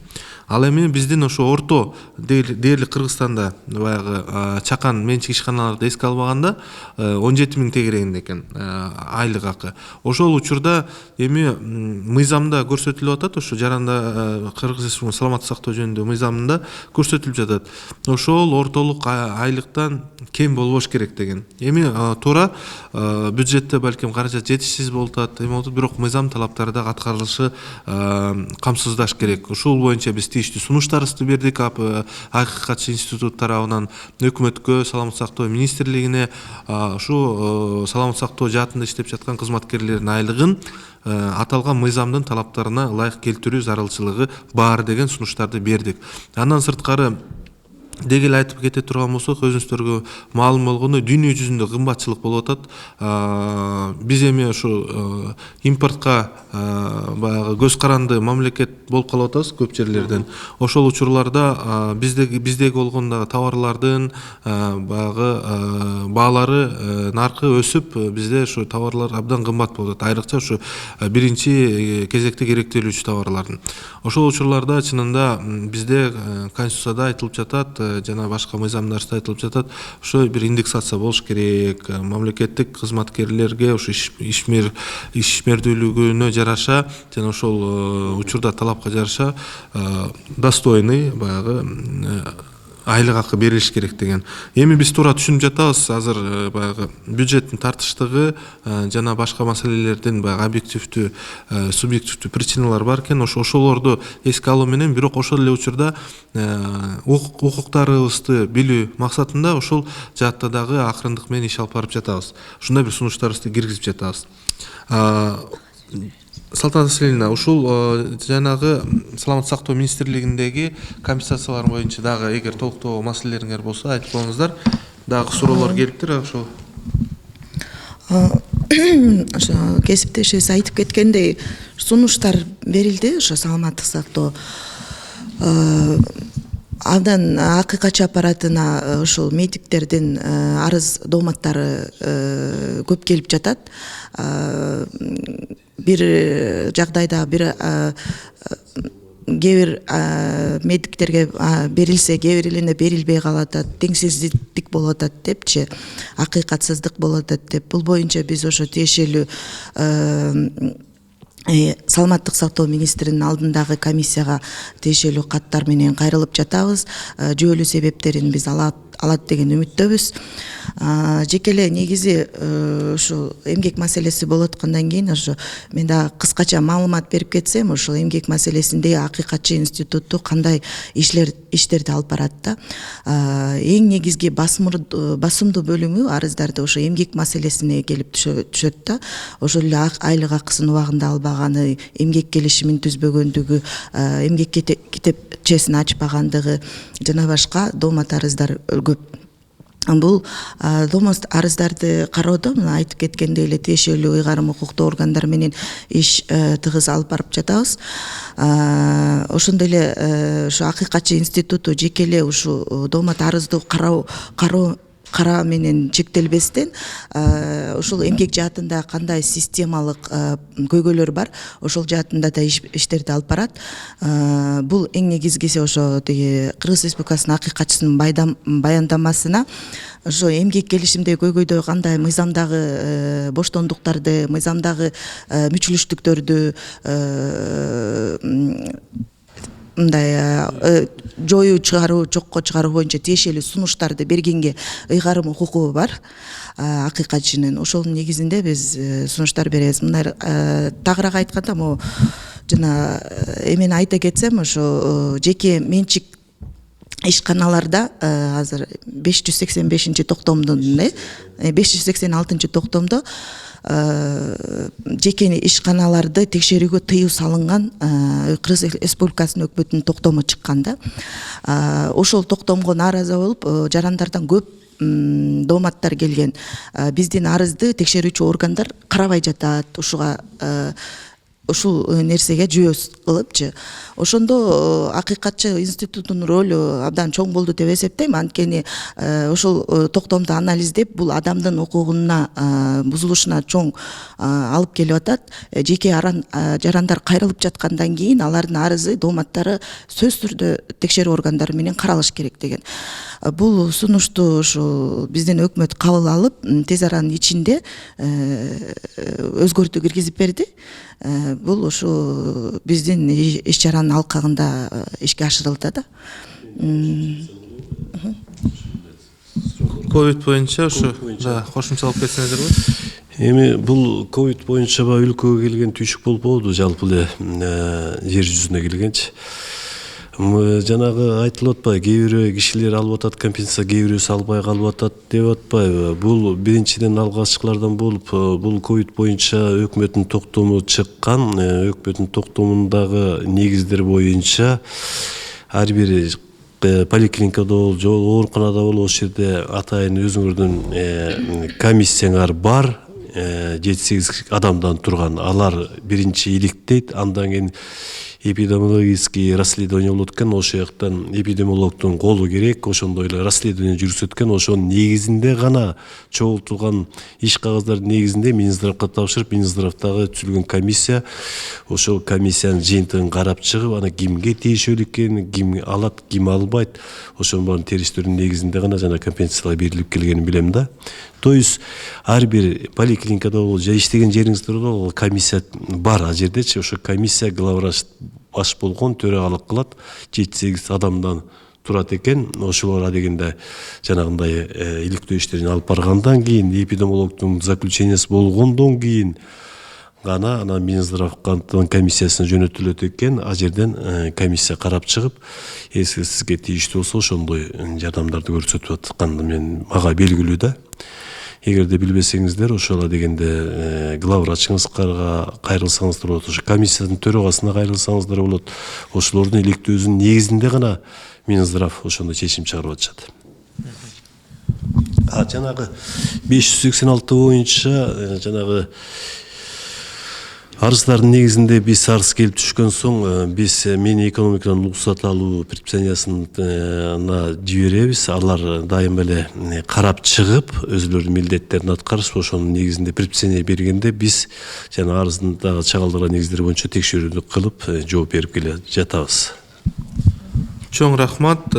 Ал эми биздин ошо орто дээрлик Кыргызстанда баягы чакан менчик ишканаларды эске албаганда 17 миң тегерегинде экен айлык акы. Ошол учурда эми мыйзамда көрсөтүлүп атат, ошо жаранда Кыргыз Республикасынын саламаттык сактоо жөнүндө мыйзамында көрсөтүлүп жатат. Ошол ортолук айлыктан кем болбош керек деген. Эми туура бюджетте балким каражат жетишсиз болуп атат, бирок мыйзам талаптары да аткарылышы камсыздаш керек. Ушул боюнча биз тийиштүү сунуштарыбызды бердик акыйкатчы институт тарабынан өкмөткө, саламаттык сактоо министрлигине ушу саламаттык сактоо жаатында иштеп жаткан кызматкерлердин айлыгын аталган мыйзамдын талаптарына ылайык келтирүү зарылчылыгы бар деген сунуштарды бердик. Андан сырткары деги эле айтып кете турган болсок, өзүңүздөргө маалым болгондой дүйнө жүзүндө кымбатчылык болуп атат. Биз эми ушу импортко баягы көз каранды мамлекет болуп калып атабыз көп жерлерден. Ошол учурларда биздеги болгон дагы товарлардын баягы баалары, наркы өсүп, бизде ушу товарлар абдан кымбат болуп атат. Айрыкча ушу биринчи кезекте керектелүүчү товарлардын. Ошол учурларда чынында бизде Конституцияда айтылып жатат, жана башка мыйзамдарда айтылып жатат, ошо бир индексация болуш керек. Мамлекеттик кызматкерлерге ошо ишмердүүлүгүнө жараша жана ошол учурда талапка жараша достойный баягы айлык акы берилиш керек деген. Эми биз туура түшүнүп жатабыз, азыр баягы бюджеттин тартыштыгы жана башка маселелердин баягы объективдүү, субъективдүү причиналар бар экен. Ошолорду эске алуу менен, бирок ошол эле учурда укуктарыбызды билүү максатында ошол жаатта дагы акырындык менен иш алып барып жатабыз. Ушундай бир сунуштарыбызды киргизип жатабыз. Салтанат Васильевна, ушул жанагы саламаттык сактоо министрлигиндеги компенсациялар боюнча дагы эгер толуктоо маселелериңер болсо айтып коюңуздар. Дагы суроолор келиптир ошол. Ошо кесиптешибиз айтып кеткендей, сунуштар берилди ошо саламаттык сактоо абдан акыйкатчы аппаратына ушул медиктердин арыз дооматтары көп келип жатат. Бир жагдайда кээ бир медиктерге берилсе, кээ бирине берилбей калып атат, теңсиздик болуп атат депчи, акыйкатсыздык болуп атат деп. Бул боюнча биз ошо тиешелүү саламаттык сактоо министринин алдындагы комиссияга тиешелүү каттар менен кайрылып жатабыз. Жүйөлүү себептерин биз алат деген үмүттөбүз. Жеке эле негизи ушул эмгек маселеси болуп аткандан кийин ошо мен да кыскача маалымат берип кетсем, ушул эмгек маселесинде акыйкатчы институту кандай иштерди алып барат да. Эң негизги басымдуу бөлүмү арыздарды ошо эмгек маселесине келип түшөт да. Ошол эле айлык акысын убагында албаганы, эмгек келишимин түзбөгөндүгү, эмгек китепчесин ачпагандыгы жана башка доомат арыздар көп. бул домост арыздарды кароодо мына айтып кеткендей эле тиешелүү ыйгарым укуктуу органдар менен иш тыгыз алып барып жатабыз. Ошондой эле ушу акыйкатчы институту жеке эле ушу домат арызды кара менен чектелбестен ошол эмгек жаатында кандай системалык көйгөйлөр бар, ошол жаатында да иштерди алып барат. Бул эң негизгиси ошо тиги Кыргыз Республикасынын акыйкатчысынын баяндамасына ошо эмгек келишимдеги көйгөйдө кандай мыйзамдагы боштондуктарды, мыйзамдагы мүчүлүштүктөрдү мындай жоюу чыгаруу, жокко чыгаруу боюнча тиешелүү сунуштарды бергенге ыйгарым укугу бар акыйкатчынын. Ошонун негизинде биз сунуштар беребиз. Мындай тагыраак айтканда, могу жана эмени айта кетсем, ошо жеке менчик ишканаларда азыр 585 токтомдун 586 токтомдо жеке ишканаларды текшерүүгө тыюу салынган Кыргыз Республикасынын өкмөтүнүн токтому чыккан да. Ошол токтомго нааразы болуп жарандардан көп дооматтар келген. Биздин арызды текшерүүчү органдар карабай жатат, ушул нерсеге жөөз кылыпчы. Ошондо акыйкатчы институтунун ролу абдан чоң болду деп эсептейм. Анткени ошол токтомду анализдеп, бул адамдын укугуна бузулушуна чоң алып келип атат. Жеке жарандар кайрылып жаткандан кийин алардын арызы, дооматтары сөзсүз түрдө текшерүү органдары менен каралыш керек деген. Бул сунушту ушу биздин өкмөт кабыл алып, тез аранын ичинде өзгөртүү киргизип берди. Бул ушу биздин иш чаранын алкагында ишке ашырылды да. Ковид боюнча ушу кошумчалап кетсеңиздер болот. Эми бул ковид боюнча өлкөгө келген түйшүк болбоду, жалпы эле жер жүзүнө келгенчи. Жанагы айтылып атпайбы, кээ бир кишилер алып атат компенсация, кээ бирөөсү албай калып атат деп атпайбы. Бул биринчиден алгачкылардан болуп, бул ковид боюнча өкмөттүн токтому чыккан. Өкмөттүн токтомундагы негиздер боюнча ар бир поликлиникада болобу, же ооруканада болобу, ошол жерде атайын өзүңөрдүн комиссияңар бар. 7-8 адамдан турган. Алар биринчи иликтейт, андан кийин эпидемиологический расследование болот экен. Ошол жактан эпидемиологдун колу керек, ошондой эле расследование жүргүзөт экен. Ошонун негизинде гана чогултулган иш кагаздардын негизинде Минздравга тапшырып, Минздравдагы түзүлгөн комиссия ошол комиссиянын жыйынтыгын карап чыгып, аны кимге тиешелүү экенин, ким алат, ким албайт, ошонун баарын териштөөрүнүн негизинде гана жана компенсациялар берилип келгенин билем да. То есть ар бир поликлиникада болобу, же иштеген жериңизде болобу, комиссия бар ал жердечи. Ошо комиссия главврач баш болгон, төрагалык кылат, 7-8 адамдан турат экен. Ошолор дегенде жанагындай иликтөө иштерин алып баргандан кийин, эпидемиологдун заключениясы болгондон кийин гана ана Минздравдын комиссиясына жөнөтүлөт экен. Ал жерден комиссия карап чыгып, сизге тийиштүү болсо ошондой жардамдарды көрсөтүп атканы мага белгилүү да. Эгерде билбесеңиздер, ошола дегенде главврачыңызга кайрылсаңыздар болот, ошо комиссиянын төрагасына кайрылсаңыздар болот. Ошолордун иликтөөсүнүн негизинде гана Минздрав ошондой чечим чыгарып атышат. Жанагы 586 боюнча жанагы арыздардын негизинде биз арыз келип түшкөн соң биз мени экономикадан уруксат алуу предписаниясына жиберебиз. Алар дайым эле карап чыгып өзүлөрүнүн милдеттерин аткарышып, ошонун негизинде предписание бергенде биз жана арыздагы чагылдырган негиздер боюнча текшерүүнү кылып жооп берип келе жатабыз. Чоң рахмат,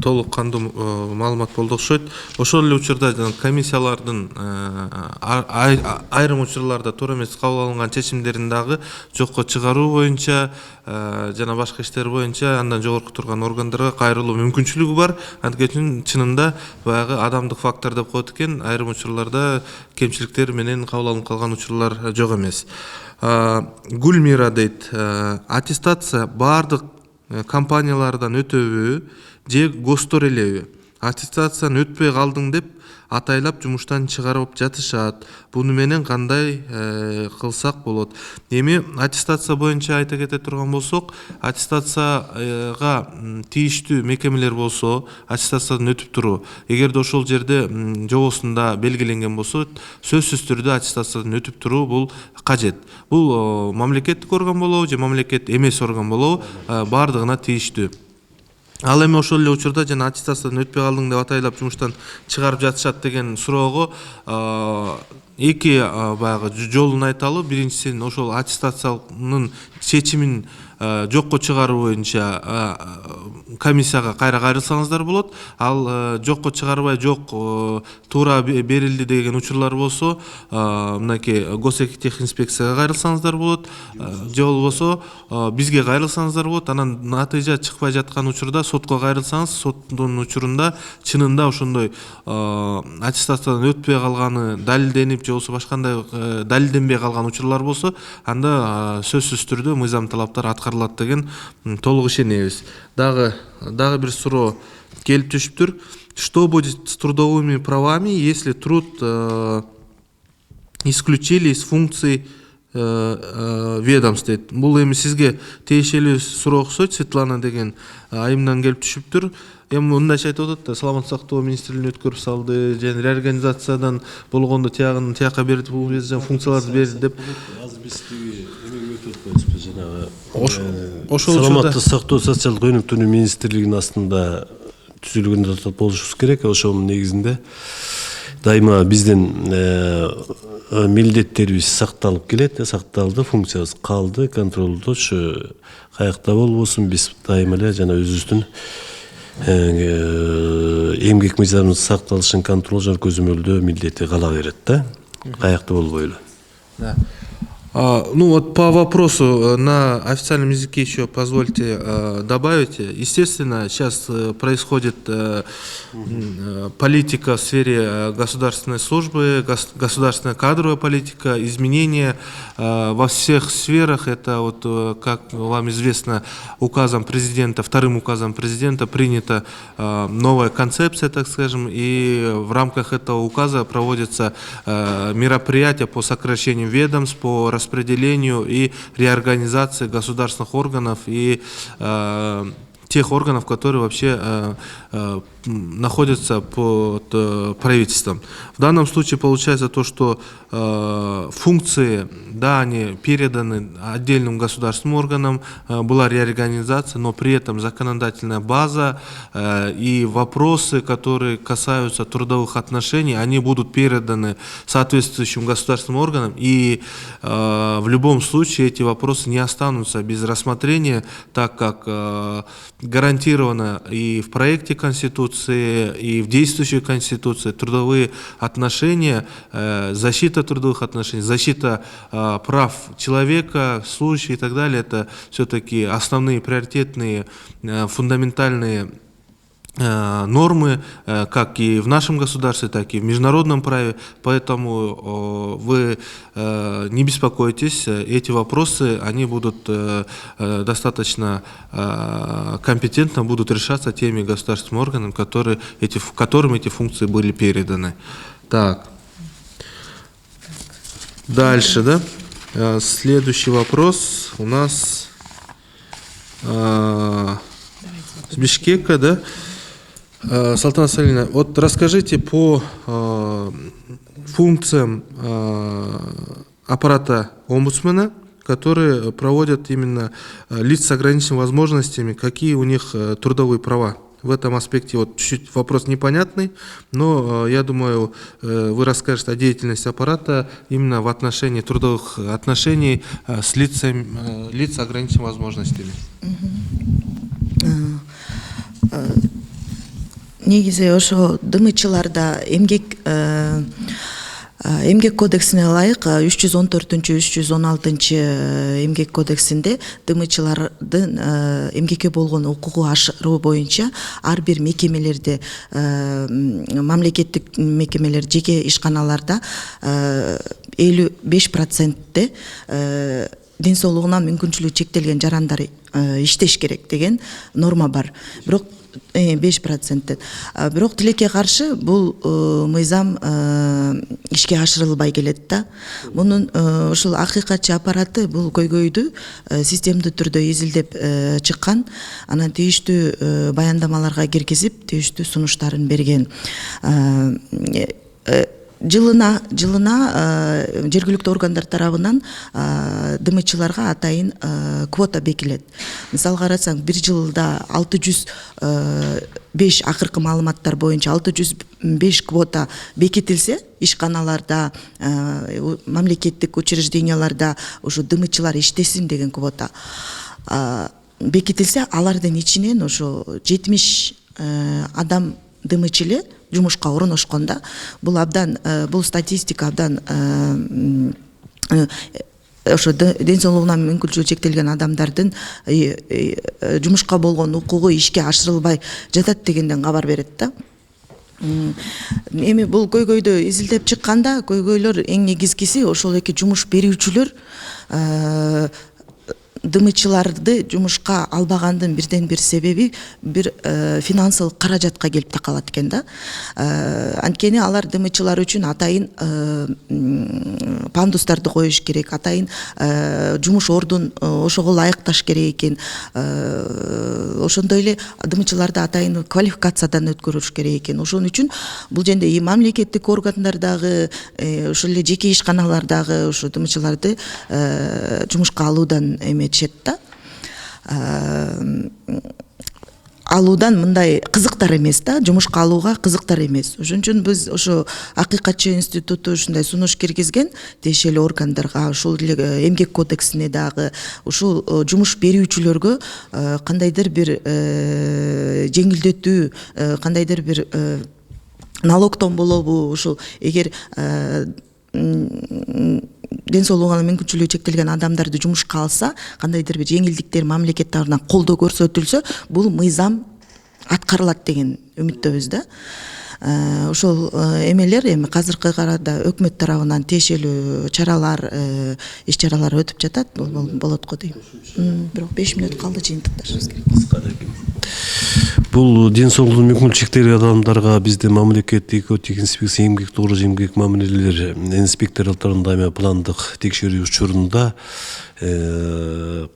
толук кандуу маалымат болду окшойт. Ошол эле учурда комиссиялардын айрым учурларда туура эмес кабыл алынган чечимдерин дагы жокко чыгаруу боюнча жана башка иштер боюнча андан жогорку турган органдарга кайрылуу мүмкүнчүлүгү бар. Анткени чынында баягы адамдык фактор деп коет экен, айрым учурларда кемчиликтер менен кабыл алынып калган учурлар жок эмес. Гүлмира дейт, аттестация бардык компаниялардан өтөбү же гостор элеби? Аттестацияны өтпөй калдың деп атайлап жумуштан чыгарып жатышат. Буну менен кандай кылсак болот? Эми аттестация боюнча айта кете турган болсок, аттестацияга тийиштүү мекемелер болсо, аттестациядан өтүп туруу. Эгерде ошол жерде жобосунда белгиленген болсо, сөзсүз түрдө аттестациядан өтүп туруу бул кажет. Бул мамлекеттик орган болобу же мамлекет эмес орган болобу, бардыгына тийиштүү. Ал эми ошол эле учурда жана аттестациядан өтпөй калдың деп атайлап жумуштан чыгарып жатышат деген суроого эки баягы жолун айталы. Биринчисин ошол аттестациянын чечимин жокко чыгаруу боюнча комиссияга кайра кайрылсаңыздар болот. Ал жокко чыгарбай жок туура берилди деген учурлар болсо, мынакей госэкотехинспекцияга кайрылсаңыздар болот. Же болбосо бизге кайрылсаңыздар болот. Анан натыйжа чыкпай жаткан учурда сотко кайрылсаңыз, соттун учурунда чынында ошондой аттестациядан өтпөй калганы далилденип же болбосо башкандай далилденбей калган учурлар болсо, анда сөзсүз түрдө мыйзам талаптар аткарылат деген толук ишенебиз. Дагы бир суроо келип түшүптүр. Что будет с трудовыми правами, если труд исключили из функций ведомств? Бул эми сизге тиешелүү суроо окшойт, Светлана деген айымдан келип түшүптүр. Эми мындайча айтып атат да, саламаттык сактоо министрлигине өткөрүп салды, және реорганизациядан болгондо тиягын тияка берди, бул жерден функцияларды берди деп. Азыр биз тиги эмеге өтүп атпайбызбы, жанагы ошол саламаттык сактоо социалдык өнүктүрүү министрлигинин астында түзүлгөн болушубуз керек. Ошонун негизинде дайыма биздин милдеттерибиз сакталып келет, сакталды, функциябыз калды, контролдо ушу каякта болбосун биз дайыма эле жана өзүбүздүн эмгек мыйзамыбыз сакталышын контрол жана көзөмөлдөө милдети кала берет да, каякта болбой эле. Ну вот по вопросу на официальном языке еще позвольте добавить. Естественно, сейчас происходит политика в сфере государственной службы, государственная кадровая политика, изменения во всех сферах. Это вот, как вам известно, указом президента, вторым указом президента принята новая концепция, так скажем, и в рамках этого указа проводятся мероприятия по сокращению ведомств, по распределению и реорганизации государственных органов и тех органов, которые вообще находятся под правительством. В данном случае получается то, что функции, да, они переданы отдельным государственным органам, была реорганизация, но при этом законодательная база и вопросы, которые касаются трудовых отношений, они будут переданы соответствующим государственным органам, и в любом случае эти вопросы не останутся без рассмотрения, так как гарантировано и в проекте Конституции, и в действующей Конституции трудовые отношения, защита трудовых отношений, защита прав человека, служащих и так далее, это все-таки основные приоритетные фундаментальные нормы, как и в нашем государстве, так и в международном праве, поэтому вы не беспокойтесь, эти вопросы, они будут достаточно компетентно будут решаться теми государственными органами, которым эти функции были переданы. Так, дальше, да, следующий вопрос у нас с Бишкека, да. Салтанат Салина, вот расскажите по функциям аппарата омбудсмена, которые проводят именно лица с ограниченными возможностями, какие у них трудовые права. В этом аспекте вот чуть-чуть вопрос непонятный, но я думаю, вы расскажете о деятельности аппарата именно в отношении трудовых отношений с лиц с ограниченными возможностями. Негизи ошо дымычыларда эмгек кодексине ылайык 314-316 эмгек кодексинде дымычылардын эмгекке болгон укугу ашыруу боюнча ар бир мекемелерде, мамлекеттик мекемелер, жеке ишканаларда 55%-те ден соолугуна мүмкүнчүлүгү чектелген жарандар иштеш керек деген норма бар. Бирок 5%. Бирок тилекке каршы бул мыйзам ишке ашырылбай келет да. Мунун ушул акыйкатчы аппараты бул көйгөйдү системдүү түрдө изилдеп чыккан, анан тийиштүү баяндамаларга киргизип, тийиштүү сунуштарын берген. Жылына жергиликтүү органдар тарабынан ДМЧларга атайын квота бекилет. Мисалга карасаң, бир жылда 605 акыркы маалыматтар боюнча 605 квота бекитилсе, ишканаларда, мамлекеттик учрежденияларда ушу ДМЧлар иштесин деген квота бекитилсе, алардын ичинен ушу 70 адам ДМЧле жумушка орношконда, бул статистика абдан ошо ден соолугуна мүмкүнчүлүгү чектелген адамдардын жумушка болгон укугу ишке ашырылбай жатат дегенден кабар берет да. Эми бул көйгөйдү изилдеп чыкканда, көйгөйлөр эң негизгиси ошол эки жумуш берүүчүлөр ДМЧларды жумушка албагандын бирден бир себеби бир финансылык каражатка келип такалат экен да. Анткени алар ДМЧлар үчүн атайын пандустарды коюш керек, атайын жумуш ордун ошого ылайыкташ керек экен. Ошондой эле ДМЧларды атайын квалификациядан өткөрүш керек экен. Ошон үчүн бул жерде и мамлекеттик органдардагы, ошол эле жеке ишканалардагы ушу ДМЧларды жумушка алуудан да. Алуудан мындай кызыктар эмес да, жумушка алууга кызыктар эмес. Ошон үчүн биз ошо акыйкатчы институту ушундай сунуш киргизген тиешелүү органдарга, ушул эле эмгек кодексине дагы, ушул жумуш берүүчүлөргө кандайдыр бир жеңилдетүү, кандайдыр бир налогтон болобу, ушул эгер ден соолугуна мүмкүнчүлүгү чектелген адамдарды жумушка алса, кандайдыр бир жеңилдиктер мамлекет тарабынан колдоо көрсөтүлсө, бул мыйзам аткарылат деген үмүттөбүз да. Ошол эмелер эми казыркы карада өкмөт тарабынан тиешелүү чаралар, иш чаралар өтүп жатат, болот го дейм. Бирок 5 мүнөт калды, жыйынтыкташыбыз керек. Бул ден соолугунун мүмкүнчүлүгү чектелген адамдарга бизде мамлекеттик экотик инспекция, эмгек туура эмгек мамилелер инспекторлордорунун эми пландык текшерүү учурунда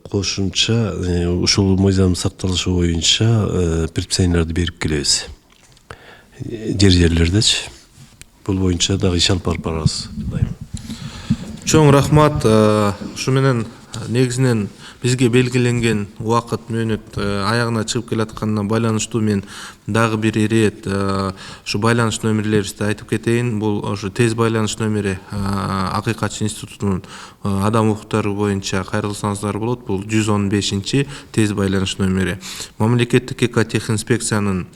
кошумча ушул мыйзам сакталышы боюнча предписанияларды берип келебиз. Жерлердечи. Бул боюнча дагы иш алып барабыз. Чоң рахмат. Ушу менен негизинен бизге белгиленген убакыт мөөнөт аягына чыгып келатканына байланыштуу мен дагы бир ирет ушу байланыш номерлерибизди айтып кетейин. Бул ошо тез байланыш номери Акыйкатчы институтунун адам укуктары боюнча кайрылсаңыздар болот. Бул 115 тез байланыш номери. Мамлекеттик экотехинспекциянын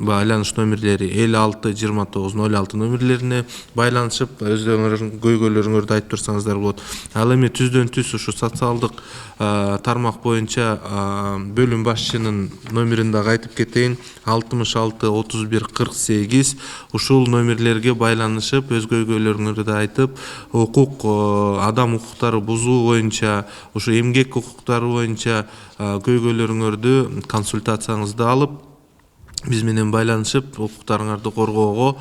байланыш номерлери 56-29-06 номерлерине байланышып өздөрүңөрдүн көйгөйлөрүңөрдү айтып турсаңыздар болот. Ал эми түздөн түз ушу социалдык тармак боюнча бөлүм башчынын номерин дагы айтып кетейин. 66-31-48 ушул номерлерге байланышып өз көйгөйлөрүңөрдү айтып, адам укуктары бузуу боюнча, ушу эмгек укуктары боюнча көйгөйлөрүңөрдү, консультацияңызды алып, биз менен байланышып, укуктарыңарды коргоого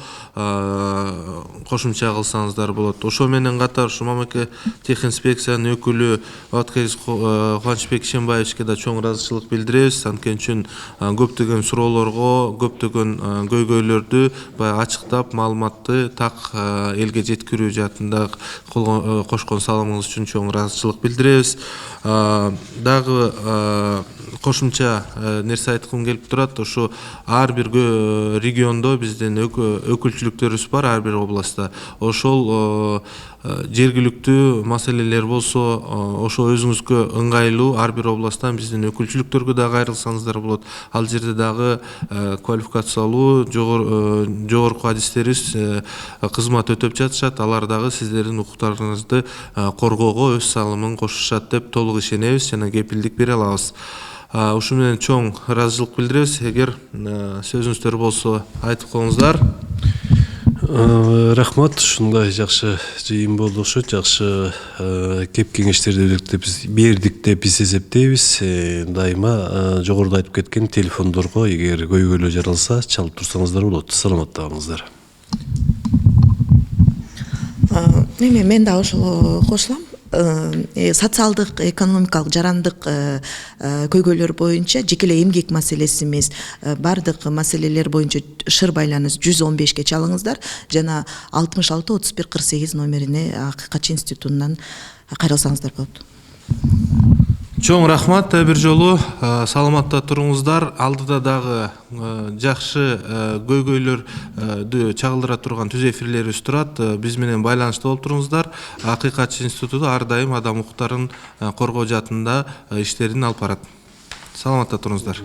кошумча кылсаңыздар болот. Ошо менен катар ушу мамлекеттик инспекциянын өкүлү Кубанычбек Ишенбаевичке да чоң ыраазычылык билдиребиз. Анткени үчүн көптөгөн суроолорго, көптөгөн көйгөйлөрдү ачыктап, маалыматты так элге жеткирүү жаатында кошкон салымыңыз үчүн чоң ыраазычылык билдиребиз. Дагы кошумча нерсе айткым келип турат. Ушу ар бир региондо биздин өкүлчүлүктөрүбүз бар, ар бир областта. Ошол жергиликтүү маселелер болсо, ошо өзүңүзгө ыңгайлуу ар бир областтан биздин өкүлчүлүктөргө да кайрылсаңыздар болот. Ал жерде дагы квалификациялуу жогорку адистерибиз кызмат өтөп жатышат. Алар дагы сиздердин укуктарыңызды коргоого өз салымын кошушат деп толук ишенебиз жана кепилдик бере алабыз. Ушу менен чоң ыраазычылык билдиребиз. Эгер сөзүңүздөр болсо айтып коюңуздар. Рахмат, ушундай жакшы жыйын болду окшойт, жакшы кеп кеңештерди бердик деп биз эсептейбиз. Дайыма жогоруда айтып кеткен телефондорго эгер көйгөйлөр жаралса чалып турсаңыздар болот. Саламатта болуңуздар. Мен да ошого кошулам. Социалдык экономикалык жарандык көйгөйлөр боюнча жекелей эмгек маселеси эмес, бардык маселелер боюнча шыр байланыш 115-ке чалыңыздар жана 66 31 48 номерине Акыйкатчы институтунан кайрылсаңыздар болот. Чоң рахмат бир жолу, саламатта туруңуздар. Алдыда дагы жакшы көйгөйлөрдү чагылдыра турган түз эфирлерибиз турат. Биз менен байланышта болуп туруңуздар. Акыйкатчы институту ар дайым адам укуктарын коргоо жаатында иштерин алып барат. Саламатта туруңуздар.